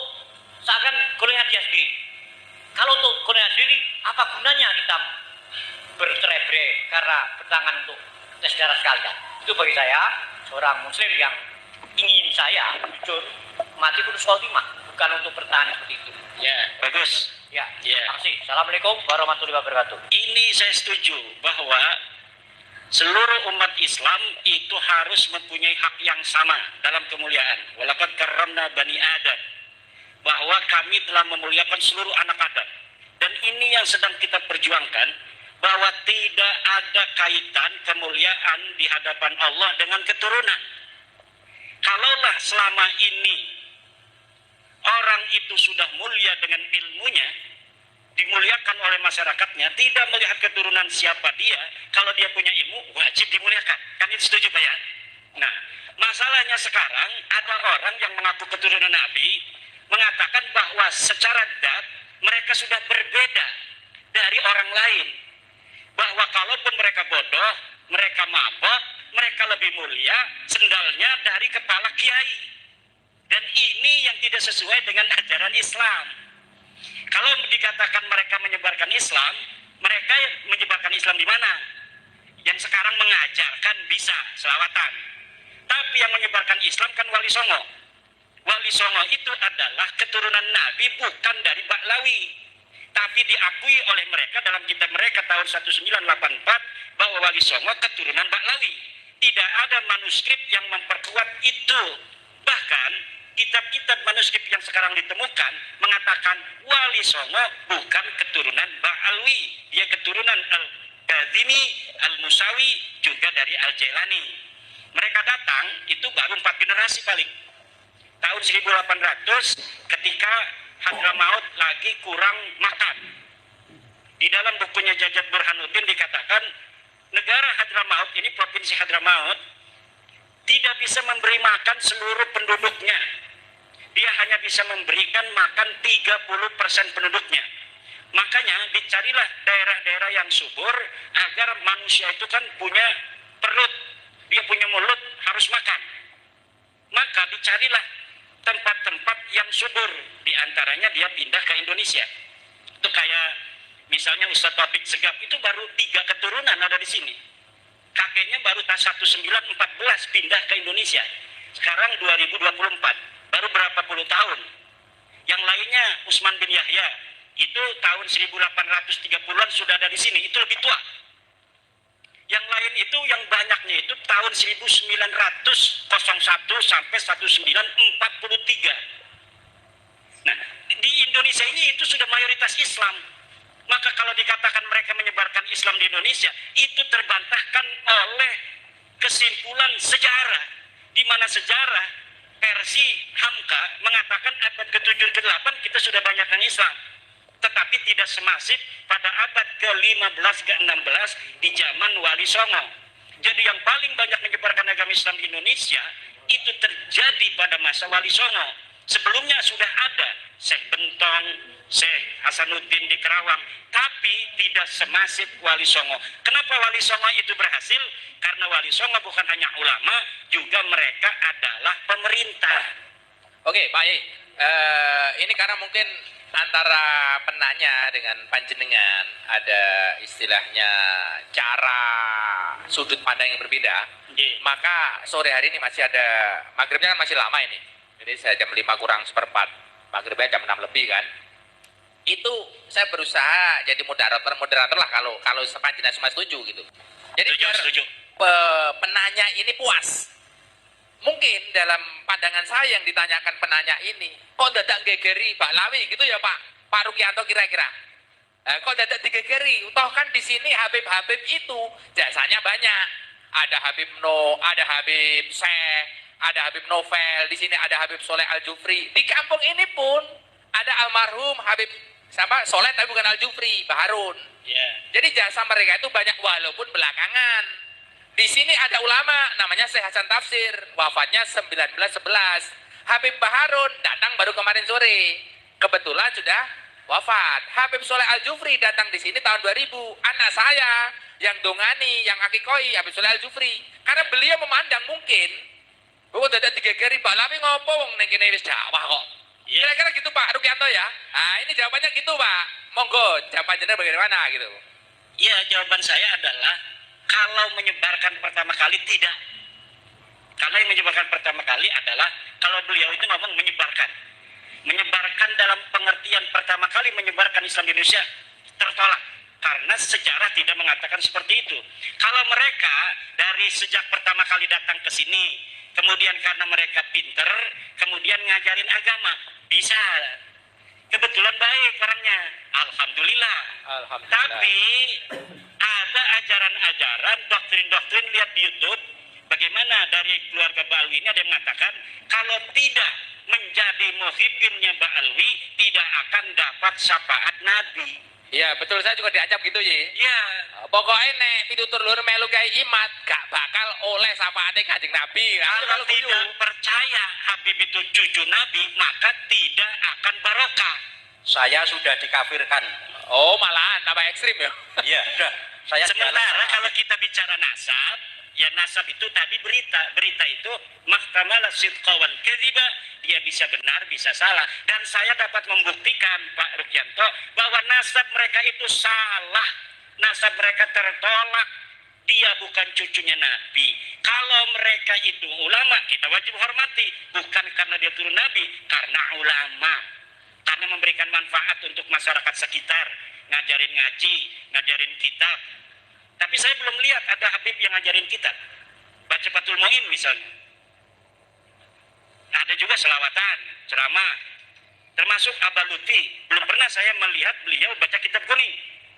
seakan golongan dia sendiri? Kalau untuk golongan sendiri, apa gunanya kita bercerai-berai karena bertangan untuk tes darah sekalian? Itu bagi saya seorang muslim yang ingin saya jujur mati kudus khotimah, bukan untuk bertahan seperti itu. Ya, bagus. Ya, Ya. terima kasih. Assalamualaikum warahmatullahi wabarakatuh. Ini saya setuju bahwa seluruh umat Islam itu harus mempunyai hak yang sama dalam kemuliaan. Walaqad karramna bani Adam. Bahwa kami telah memuliakan seluruh anak Adam. Dan ini yang sedang kita perjuangkan, bahwa tidak ada kaitan kemuliaan di hadapan Allah dengan keturunan. Kalaulah selama ini orang itu sudah mulia dengan ilmunya, dimuliakan oleh masyarakatnya, tidak melihat keturunan siapa dia, kalau dia punya ilmu wajib dimuliakan. Kan itu setuju Pak ya? Nah, masalahnya sekarang ada orang yang mengaku keturunan Nabi mengatakan bahwa secara dat mereka sudah berbeda dari orang lain, bahwa kalaupun mereka bodoh, mereka mabok, mereka lebih mulia sendalnya dari kepala kiai. Dan ini yang tidak sesuai dengan ajaran Islam. Kalau dikatakan mereka menyebarkan Islam, mereka Mereka menyebarkan Islam di mana? Yang sekarang mengajarkan bisa selawatan. Tapi yang menyebarkan Islam kan Wali Songo. Wali Songo itu adalah keturunan Nabi, bukan dari Baklawi. Tapi diakui oleh mereka dalam kitab mereka tahun 1984 bahwa Wali Songo keturunan Baklawi. Tidak ada manuskrip yang memperkuat itu. Bahkan kitab-kitab manuskrip yang sekarang ditemukan mengatakan Wali Songo bukan keturunan Ba'alwi. Dia keturunan Al-Kazimi, Al-Musawi, juga dari Al-Jailani. Mereka datang itu baru 4 generasi paling. Tahun 1800 ketika Hadramaut lagi kurang makan. Di dalam bukunya Jajat Burhanuddin dikatakan negara Hadramaut ini, provinsi Hadramaut, tidak bisa memberi makan seluruh penduduknya. Dia hanya bisa memberikan makan 30% penduduknya. Makanya dicarilah daerah-daerah yang subur agar manusia itu kan punya perut, dia punya mulut, harus makan. Maka dicarilah tempat-tempat yang subur, di antaranya dia pindah ke Indonesia. Itu kayak misalnya Ustadz Taufik Segaf itu baru 3 keturunan ada di sini. Kakeknya baru tahun 1914 pindah ke Indonesia. Sekarang 2024, baru berapa puluh tahun. Yang lainnya Usman bin Yahya itu tahun 1830-an sudah ada di sini, itu lebih tua. Yang lain itu yang banyaknya itu tahun 1901 sampai 1943. Nah, di Indonesia ini itu sudah mayoritas Islam. Maka kalau dikatakan mereka menyebarkan Islam di Indonesia, itu terbantahkan oleh kesimpulan sejarah, di mana sejarah versi Hamka mengatakan abad ke-7 ke-8 kita sudah banyak yang Islam, tetapi tidak semasif pada abad ke-15 ke-16 di zaman Wali Songo. Jadi yang paling banyak menyebarkan agama Islam di Indonesia itu terjadi pada masa Wali Songo. Sebelumnya sudah ada Syekh Bentong, Syekh Hasanuddin di Kerawang, tapi tidak semasif Wali Songo. Kenapa Wali Songo itu berhasil? Karena Wali Songo bukan hanya ulama, juga mereka adalah pemerintah. Oke, Pak Yai. Ini karena mungkin antara penanya dengan panjenengan ada istilahnya cara sudut pandang yang berbeda. Maka sore hari ini masih ada, maghribnya kan masih lama ini. Jadi saya jam 5 kurang seperempat, maghribnya jam 6 lebih kan. Itu saya berusaha jadi moderator lah kalau panjenengan semua setuju gitu. Jadi Setuju. Penanya ini puas. Mungkin dalam pandangan saya yang ditanyakan penanya ini, kok dadak gegeri Baklawi gitu ya Pak Rukianto kira-kira. Kok dadak digegeri? Toh kan di sini Habib-Habib itu jasanya banyak. Ada Habib ada Habib Syekh, ada Habib Novel, di sini ada Habib Soleh Al-Jufri. Di kampung ini pun ada almarhum Habib sama Soleh tapi bukan Al-Jufri, Baharun. Jadi jasa mereka itu banyak walaupun belakangan. Di sini ada ulama namanya Syekh Hasan Tafsir, wafatnya 1911. Habib Baharun datang baru kemarin sore, kebetulan sudah wafat. Habib Soleh Al-Jufri datang di sini tahun 2000. Anak saya yang dongani, yang akikoi Habib Soleh Al-Jufri. Karena beliau memandang mungkin bahwa dadak digegeri Baklawi ngopo wong ning kene wis dakwah kok. Kira-kira gitu Pak Rukianto ya. Nah, ini jawabannya gitu Pak. Monggo, jawaban jenengan bagaimana gitu. Ya, jawaban saya adalah kalau menyebarkan pertama kali tidak. Karena yang menyebarkan pertama kali adalah kalau beliau itu ngomong menyebarkan. Menyebarkan dalam pengertian pertama kali menyebarkan Islam di Indonesia tertolak. Karena sejarah tidak mengatakan seperti itu. Kalau mereka dari sejak pertama kali datang ke sini, kemudian karena mereka pinter, kemudian ngajarin agama, bisa. Kebetulan baik orangnya, alhamdulillah. Tapi ada ajaran-ajaran, doktrin-doktrin, lihat di YouTube, bagaimana dari keluarga Ba'alwi ini ada yang mengatakan kalau tidak menjadi muhibbinnya Ba'alwi tidak akan dapat syafaat Nabi. Iya betul, saya juga diancam gitu Ye. Ya, Pokoknya nek pitutur lur melu kayak imat gak bakal oleh syafaate Kanjeng Nabi. kalau tidak percaya Habib itu cucu Nabi, maka tidak akan barokah. Saya sudah dikafirkan. Oh malahan tambah ekstrim ya. Iya, sudah. Saya Sementara kalau kita bicara nasab, ya nasab itu tadi berita itu mahkamah sidqa wal kadhiba, dia bisa benar bisa salah, dan saya dapat membuktikan Pak Rukianto bahwa nasab mereka itu salah nasab mereka tertolak. Dia bukan cucunya Nabi. Kalau mereka itu ulama, kita wajib hormati. Bukan karena dia turun Nabi, karena ulama. Karena memberikan manfaat untuk masyarakat sekitar. Ngajarin ngaji, ngajarin kitab. Tapi saya belum lihat ada Habib yang ngajarin kitab. Baca Fathul Mu'in misalnya. Ada juga selawatan, ceramah. Termasuk Abah Lutfi. Belum pernah saya melihat beliau baca kitab kuning.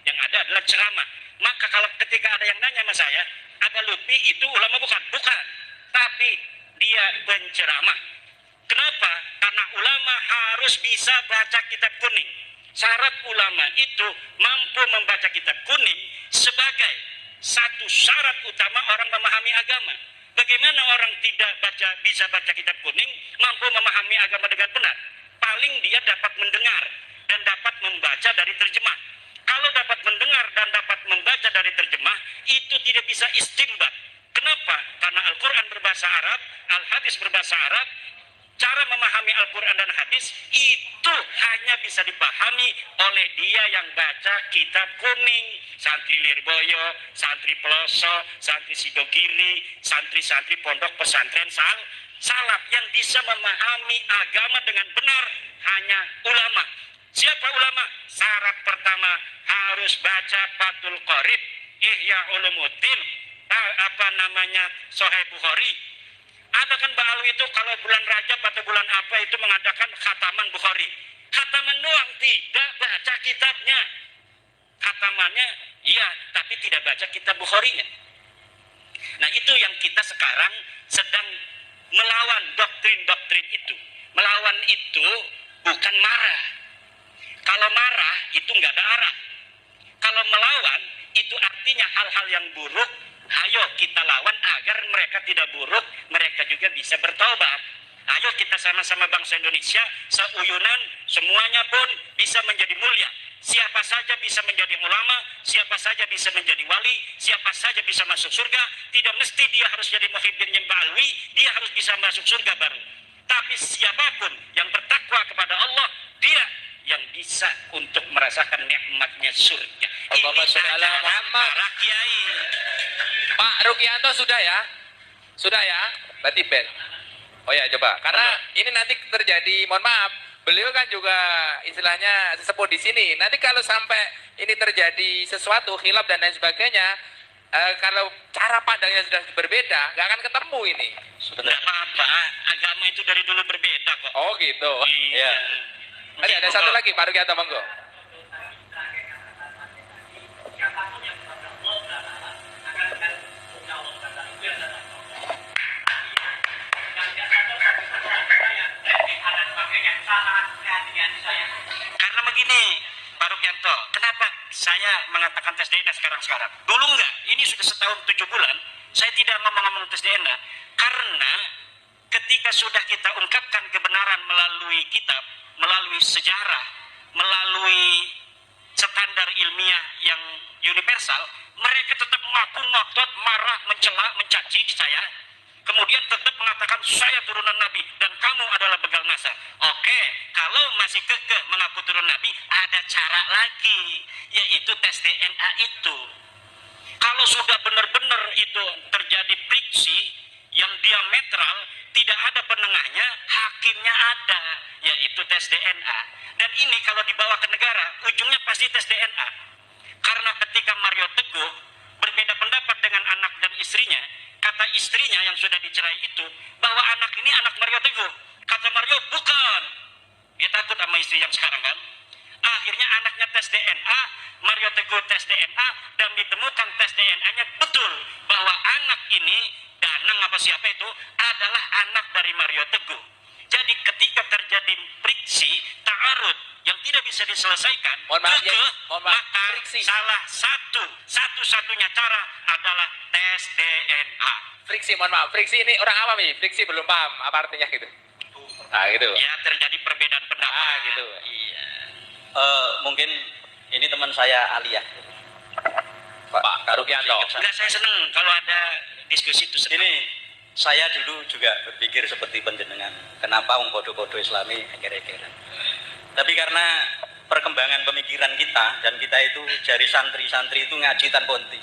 Yang ada adalah ceramah. Maka kalau ketika ada yang nanya sama saya, Abah Lutfi itu ulama bukan? Bukan. Tapi dia penceramah. Kenapa? Karena ulama harus bisa baca kitab kuning. Syarat ulama itu mampu membaca kitab kuning sebagai satu syarat utama orang memahami agama. Bagaimana orang tidak bisa baca kitab kuning mampu memahami agama dengan benar? Paling dia dapat mendengar dan dapat membaca dari terjemah. Kalau dapat mendengar dan dapat membaca dari terjemah, itu tidak bisa istimbat. Kenapa? Karena Al-Quran berbahasa Arab, Al-Hadis berbahasa Arab. Cara memahami Al-Quran dan Hadis itu hanya bisa dipahami oleh dia yang baca kitab kuning. Santri Lirboyo, santri Peloso, santri Sidogiri, santri-santri pondok pesantren salaf yang bisa memahami agama dengan benar hanya ulama. Siapa ulama? Syarat pertama harus baca Fathul Qorib, Ihya Ulumuddin, Sahih Bukhari. Ada kan Mbak Alwi itu kalau bulan Rajab atau bulan apa itu mengadakan khataman Bukhari. Khataman doang, tidak baca kitabnya. Khatamannya iya, tapi tidak baca kitab Bukharinya. Nah itu yang kita sekarang sedang melawan doktrin-doktrin itu. Melawan itu bukan marah. Kalau marah itu nggak ada arah. Kalau melawan itu artinya hal-hal yang buruk. Ayo kita lawan agar mereka tidak buruk, mereka juga bisa bertobat. Ayo kita sama-sama bangsa Indonesia, seuyunan, semuanya pun bisa menjadi mulia. Siapa saja bisa menjadi ulama, siapa saja bisa menjadi wali, siapa saja bisa masuk surga. Tidak mesti dia harus jadi Muhyiddin Mbak Alwi, dia harus bisa masuk surga baru. Tapi siapapun yang bertakwa kepada Allah, dia yang bisa untuk merasakan nikmatnya surga. Allahumma sholli ala Muhammad. Para kiai. Pak Rukianto sudah ya? Sudah ya? Berarti Ben. Oh ya coba, karena ini nanti terjadi, mohon maaf, beliau kan juga istilahnya sesepuh di sini. Nanti kalau sampai ini terjadi sesuatu, khilaf dan lain sebagainya, kalau cara pandangnya sudah berbeda, nggak akan ketemu ini. Tidak apa-apa, agama itu dari dulu berbeda kok. Oh gitu. Iya. Tadi ada satu lagi, Pak Rukianto, monggo. Karena begini, Pak Rukianto, kenapa saya mengatakan tes DNA sekarang-sekarang? Dulu enggak, ini sudah setahun 7 bulan, saya tidak ngomong-ngomong tes DNA, karena ketika sudah kita ungkapkan kebenaran melalui kitab, melalui sejarah, melalui standar ilmiah yang universal, mereka tetap mengaku, ngotot, marah, mencela, mencaci saya. Kemudian tetap mengatakan saya turunan Nabi dan kamu adalah begal nasab. Oke, kalau masih kekeh mengaku turun Nabi, ada cara lagi, yaitu tes DNA itu. Kalau sudah benar-benar itu terjadi friksi yang diametral, tidak ada penengahnya, hakimnya ada, yaitu tes DNA. Dan ini kalau dibawa ke negara, ujungnya pasti tes DNA. Karena ketika Mario Teguh berbeda pendapat dengan anak dan istrinya, kata istrinya yang sudah dicerai itu bahwa anak ini anak Mario Teguh. Kata Mario, bukan. Dia takut sama istri yang sekarang kan. Akhirnya anaknya tes DNA, Mario Teguh tes DNA, dan ditemukan tes DNA-nya betul bahwa anak ini, Danang apa siapa itu, adalah anak dari Mario Teguh. Jadi ketika terjadi friksi, ta'arud yang tidak bisa diselesaikan, maka salah satu-satunya cara adalah tes DNA. Friksi, mohon maaf, friksi ini orang awam nih, friksi belum paham apa artinya gitu. Nah gitu. Ya terjadi perbedaan pendapat. Gitu. Iya. Mungkin ini teman saya Alia, Pak Rukianto. Enggak, saya senang kalau ada diskusi itu. Ini saya dulu juga berpikir seperti penjenengan, kenapa podo-podo Islami kira-kira. Tapi karena perkembangan pemikiran kita, dan kita itu dari santri-santri itu ngaji tanpa henti.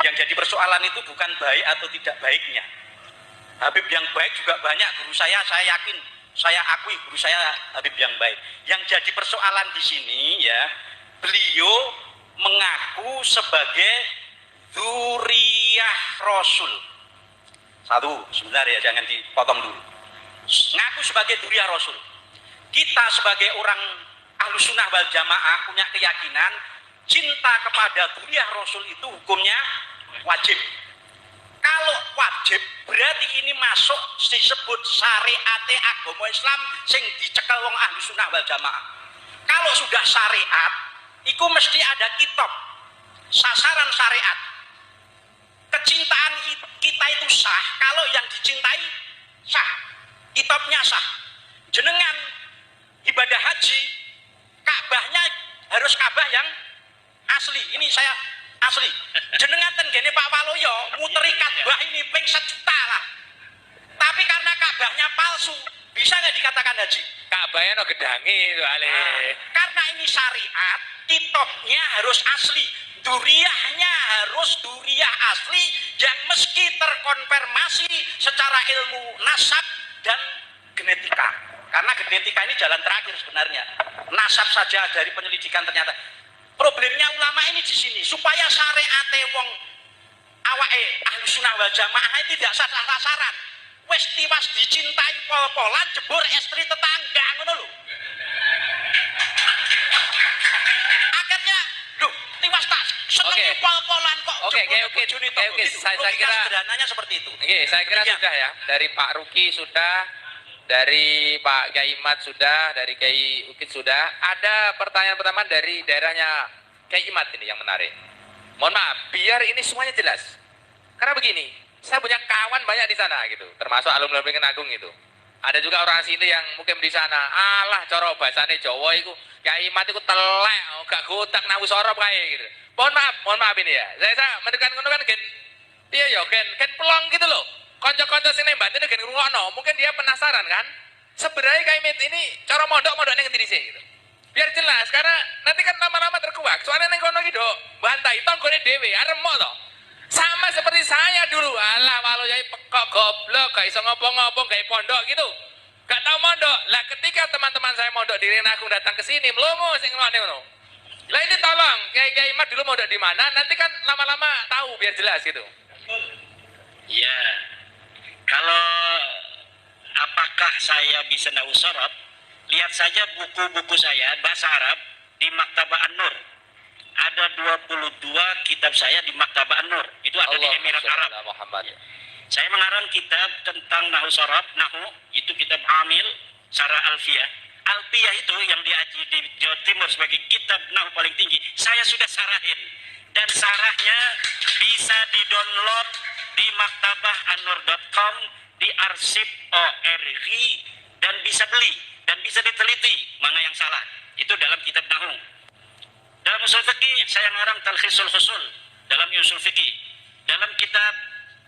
Yang jadi persoalan itu bukan baik atau tidak baiknya. Habib yang baik juga banyak, guru saya yakin, saya akui guru saya Habib yang baik. Yang jadi persoalan di sini ya, beliau mengaku sebagai dzurriyyah Rasul. Satu, sebentar ya, jangan dipotong dulu. Ngaku sebagai dzurriyyah Rasul. Kita sebagai orang Ahlus Sunnah wal Jamaah punya keyakinan cinta kepada dzurriyyah Rasul itu hukumnya wajib. Kalau wajib berarti ini masuk disebut syariat agama Islam sing dicekel wong Ahlus Sunnah wal Jamaah. Kalau sudah syariat, itu mesti ada kitab sasaran syariat. Kecintaan kita itu sah kalau yang dicintai sah, kitabnya sah. Jenengan ibadah haji, Ka'bahnya harus Ka'bah yang asli. Ini saya asli. Jenengan tenggene Pak Waloyo muteri Ka'bah ini ping 1 juta lah. Tapi karena Ka'bahnya palsu, bisa nggak dikatakan haji? Ka'bahnya no gedangi itu Ale. Karena ini syariat, kitabnya harus asli. Duriahnya harus duriah asli yang meski terkonfirmasi secara ilmu nasab dan genetika. Karena genetika ini jalan terakhir sebenarnya. Nasab saja dari penyelidikan ternyata. Problemnya ulama ini di sini supaya syariat wong awake Ahlus Sunnah wal Jamaah tidak salah sasaran. Wis tiwas dicintai pol-polan jebur istri tetangga ngono lho. Akhirnya lho tiwas tak seneng pol-polan kok. Oke, saya kira sederhananya seperti itu. Oke, saya kira sudah ya. Dari Pak Ruki sudah, dari Pak Kiai Imad sudah, dari Kiai Ukit sudah. Ada pertanyaan pertama dari daerahnya Kiai Imad ini yang menarik. Mohon maaf, biar ini semuanya jelas. Karena begini, saya punya kawan banyak di sana gitu, termasuk alumni Pengen Agung itu. Ada juga orang sini yang mungkin di sana. Alah, coro bahasane Jawa itu, Kiai Imad itu telek, gak gotak nawu sorop kayak gitu. Mohon maaf ini ya. Saya mendekan ngono kan gen, iya yo gen pelong gitu loh. Konco-konco sing nembantine gen ngrungokno, mungkin dia penasaran kan. Sebenarnya Kiai Imad ini cara mondok ning ngendi sih gitu. Biar jelas, karena nanti kan lama-lama terkuak. Soalnya neng kono gitu, bantai tonggone dewe, aremo toh. Sama seperti saya dulu. Alah, walau jadi pekok goblok, gak iso ngopong-ngopong, gak pondok gitu. Gak tahu mondok. Lah ketika teman-teman saya mondok di Renakung datang ke sini, melongo sing ngono. Lah ini tolong, Kiai Imad dulu mondok di mana? Nanti kan lama-lama tahu biar jelas gitu. Ya, kalau apakah saya bisa nahu sorot? Lihat saja buku-buku saya bahasa Arab di Maktabah An-Nur. Ada 22 kitab saya di Maktabah An-Nur. Itu ada di Emirat Arab. Saya mengarang kitab tentang nahu sorot, nahu itu kitab Amil, Syarah Alfiyah. Alfiyah itu yang diaji di Jawa Timur sebagai kitab nahu paling tinggi. Saya sudah sarahin dan sarahnya bisa di-download di maktabahanur.com, di arsip ORG, dan bisa beli dan bisa diteliti mana yang salah. Itu dalam kitab nahu. Dalam usul fikih saya ngarang Talkhisul Khusul dalam usul fikih. Dalam kitab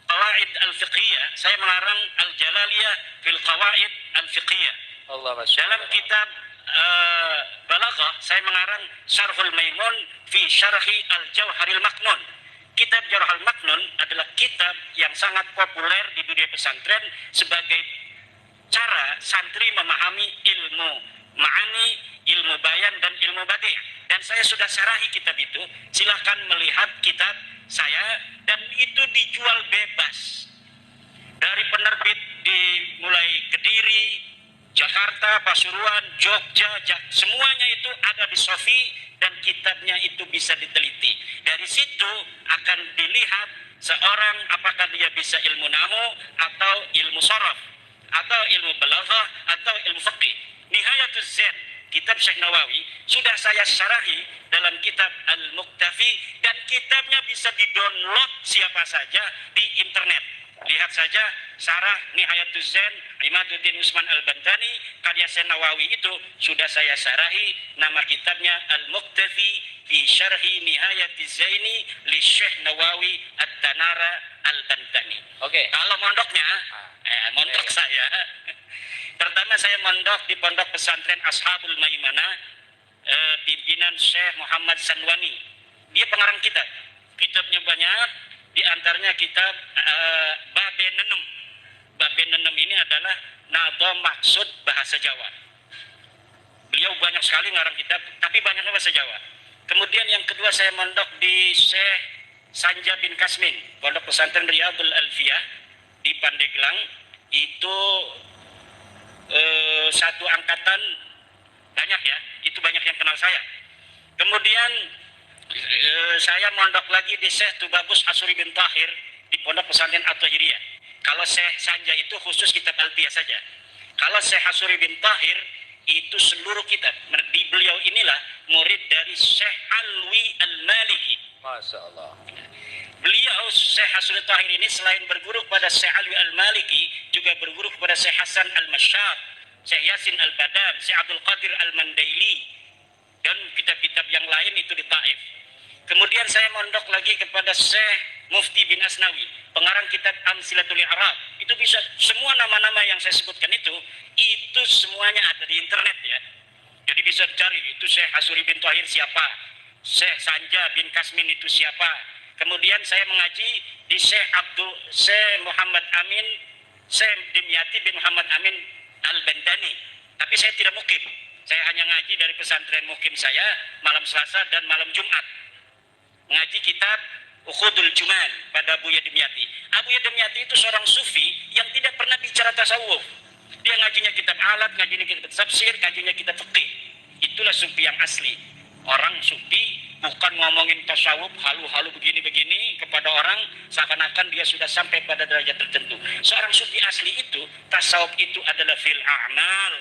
Qawaid al-Fiqhiyah saya mengarang Al-Jalaliyah fil Qawaid al-Fiqhiyah. Dalam kitab Balaghah saya mengarang Syarhul Maimun fi Syarhi Al-Jauharil Maknun. Kitab Jauharil Maknun adalah kitab yang sangat populer di dunia pesantren sebagai cara santri memahami ilmu ma'ani, ilmu bayan, dan ilmu badi'. Dan saya sudah syarahi kitab itu. Silahkan melihat kitab saya, dan itu dijual bebas dari penerbit di mulai Kediri, Jakarta, Pasuruan, Jogja, semuanya itu ada di Sofi, dan kitabnya itu bisa diteliti. Dari situ akan dilihat seorang apakah dia bisa ilmu nahu atau ilmu sorof atau ilmu balaghah atau ilmu fiqih. Nihayatuz Zain, kitab Syekh Nawawi sudah saya syarahi dalam kitab Al-Muktafi, dan kitabnya bisa di-download siapa saja di internet. Lihat saja Sarah Nihayatuz Zain Imaduddin Usman Al-Bantani, karya Syekh Nawawi itu sudah saya syarahi. Nama kitabnya Al-Muktafi fi Syarhi Nihayatiz Zaini li Syekh Nawawi At-Tanara Al-Bantani. Oke. Kalau mondoknya, mondok saya pertama saya mondok di pondok pesantren Ashabul Maimanah pimpinan Syekh Muhammad Sanwani. Dia pengarang kitab. Kitabnya banyak, di antaranya kitab Babe Nenem. Babe Nenem ini adalah Nadham Maksud Bahasa Jawa. Beliau banyak sekali ngarang kitab, tapi banyaknya bahasa Jawa. Kemudian yang kedua saya mondok di Syekh Sanja bin Kasmin, Pondok Pesantren Riyadul Alfiyah di Pandeglang. Itu satu angkatan banyak ya, itu banyak yang kenal saya. Kemudian saya mondok lagi di Syekh Tubabus Hasuri bin Tahir di Pondok Pesantren At-Tahiriyah. Kalau Syekh Sanja itu khusus kitab Alfiyah saja. Kalau Syekh Hasuri bin Tahir itu seluruh kitab. Di beliau inilah murid dari Syekh Alwi Al-Maliki. Masya Allah. Beliau Syekh Hasuri Tahir ini selain berguru kepada Syekh Alwi Al-Maliki, juga berguru kepada Syekh Hasan Al-Masyab, Syekh Yasin Al-Badam, Syekh Abdul Qadir Al-Mandaili, dan kitab-kitab yang lain itu di Taif. Kemudian saya mondok lagi kepada Syekh Mufti bin Asnawi, pengarang kitab Amsilatul I'rab. Itu bisa semua nama-nama yang saya sebutkan itu semuanya ada di internet ya. Jadi bisa dicari itu Syekh Hasuri bin Tahir siapa, Syekh Sanja bin Kasmin itu siapa. Kemudian saya mengaji di Syekh Muhammad Amin, Syekh Dimyati bin Muhammad Amin Al-Bandani. Tapi saya tidak mukim. Saya hanya ngaji dari pesantren mukim saya malam Selasa dan malam Jumat. Ngaji kitab Ukhudul Juman pada Buya Dimyati. Buya Dimyati itu seorang sufi yang tidak pernah bicara tasawuf. Dia ngajinya kitab alat, ngajinya kitab tafsir, ngajinya kitab fikih. Itulah sufi yang asli. Orang sufi bukan ngomongin tasawuf halu-halu begini-begini kepada orang seakan-akan dia sudah sampai pada derajat tertentu. Seorang sufi asli itu, tasawuf itu adalah fil a'mal,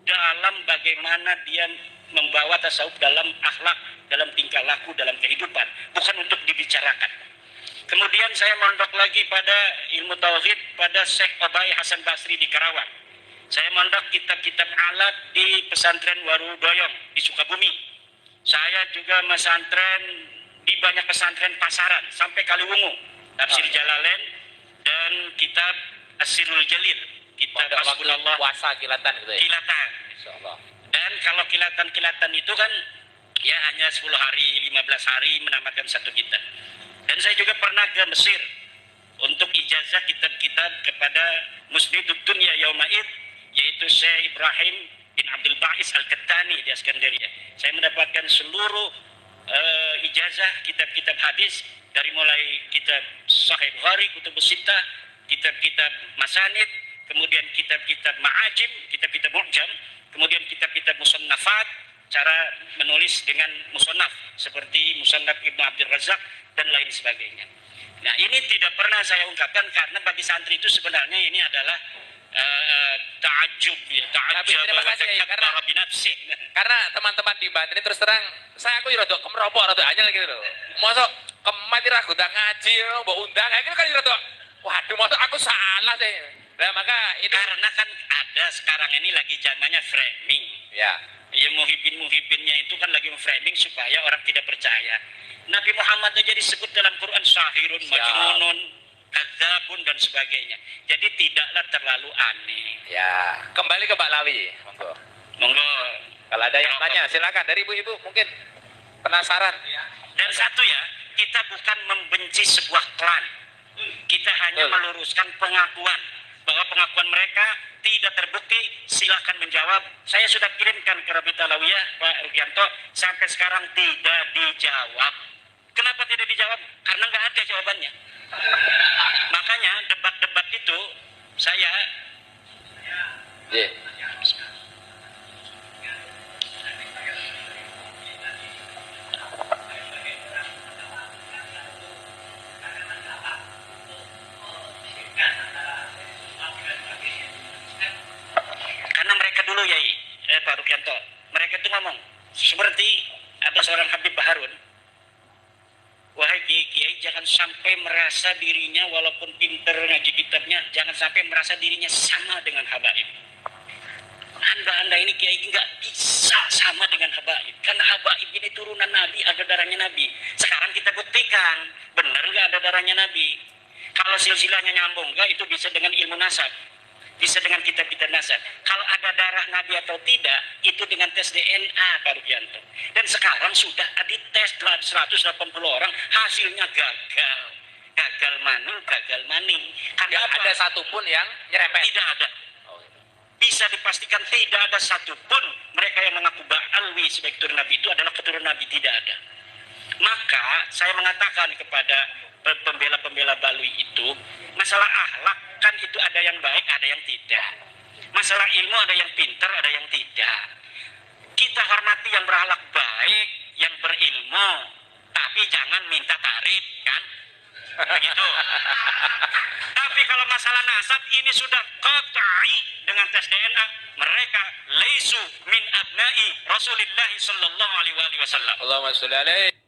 dalam bagaimana dia membawa tasawuf dalam akhlak, dalam tingkah laku, dalam kehidupan, bukan untuk dibicarakan. Kemudian saya mondok lagi pada ilmu tauhid pada Syekh Obai Hasan Basri di Karawang. Saya mondok kitab-kitab alat di pesantren Warudoyong di Sukabumi. Saya juga pesantren di banyak pesantren pasaran sampai Kaliwungu, Tafsir Jalalain dan kitab Asirul Jalil, kitab Hasbunallah. Puasa kilatan gitu ya. Kilatan. Insyaallah. Dan kalau kilatan-kilatan itu kan ya hanya 10 hari, 15 hari menamatkan satu kitab. Dan saya juga pernah ke Mesir untuk ijazah kitab-kitab kepada Musnidud Dunya Yaumaid, yaitu Syekh Ibrahim bin Abdul Ba'is Al-Kattani di Askandaria. Saya mendapatkan seluruh ijazah kitab-kitab hadis dari mulai kitab Sahih Bukhari, Kutubus Sittah, kitab-kitab Masanid, kemudian kitab-kitab Ma'ajim, kitab-kitab Mu'jam, kemudian kitab-kitab Musannafat, cara menulis dengan musannaf seperti Musannaf Ibnu Abdul Razak dan lain sebagainya. Nah, ini tidak pernah saya ungkapkan karena bagi santri itu sebenarnya ini adalah ta'ajub ya, ta'ajub karena teman-teman di Banten terus terang saya aku rada kemropok rada anyel gitu loh. Mosok kemati ra godang ngaji mbok undang kayak kan rada waduh mosok aku salah sih. Nah, maka itu karena kan ada sekarang ini lagi zamannya framing. ya. Ya muhibinnya itu kan lagi framing supaya orang tidak percaya. Nabi Muhammad aja disebut dalam Quran sahirun, majnunun, kadzabun dan sebagainya. Jadi tidaklah terlalu aneh. Ya, kembali ke Pak Lawi, monggo. Monggo. Kalau ada yang tanya silakan dari ibu-ibu mungkin penasaran. Dan satu ya, kita bukan membenci sebuah klan. Kita hanya meluruskan pengakuan bahwa pengakuan mereka tidak terbukti. Silahkan menjawab. Saya sudah kirimkan ke Rabita Alawiyah Pak Rukianto, sampai sekarang tidak dijawab. Kenapa tidak dijawab? Karena nggak ada jawabannya. Makanya debat-debat itu saya karena mereka dulu ya Pak Rukianto, mereka itu ngomong seperti ada seorang Habib Baharun, wahai kiai jangan sampai merasa dirinya walaupun pinter ngaji kitabnya, jangan sampai merasa dirinya sama dengan habaib. Anda ini kiai nggak bisa sama dengan habaib, karena habaib ini turunan Nabi, ada darahnya Nabi. Sekarang kita buktikan benar nggak ada darahnya Nabi. Kalau silsilahnya nyambung nggak, itu bisa dengan ilmu nasab. bisa dengan kitab-kitab nasab. Kalau ada darah Nabi atau tidak, itu dengan tes DNA, Pak Rubianto. Dan sekarang sudah dites 180 orang, hasilnya gagal. Gagal maning. Karena Nggak apa? ada satupun yang nyerempet. Tidak ada. Oh, gitu. Bisa dipastikan tidak ada satupun mereka yang mengaku Ba'alwi sebagai keturunan Nabi itu adalah keturunan Nabi, tidak ada. Maka saya mengatakan kepada pembela-pembela Balwi itu, masalah akhlak kan itu ada yang baik, ada yang tidak. Masalah ilmu ada yang pintar, ada yang tidak. Kita hormati yang berakhlak baik, yang berilmu, tapi jangan minta tarif, kan? Begitu. Tapi kalau masalah nasab ini sudah qat'i dengan tes DNA, mereka laisu min abna'i Rasulillah sallallahu alaihi wasallam. Allahumma sholli alaihi.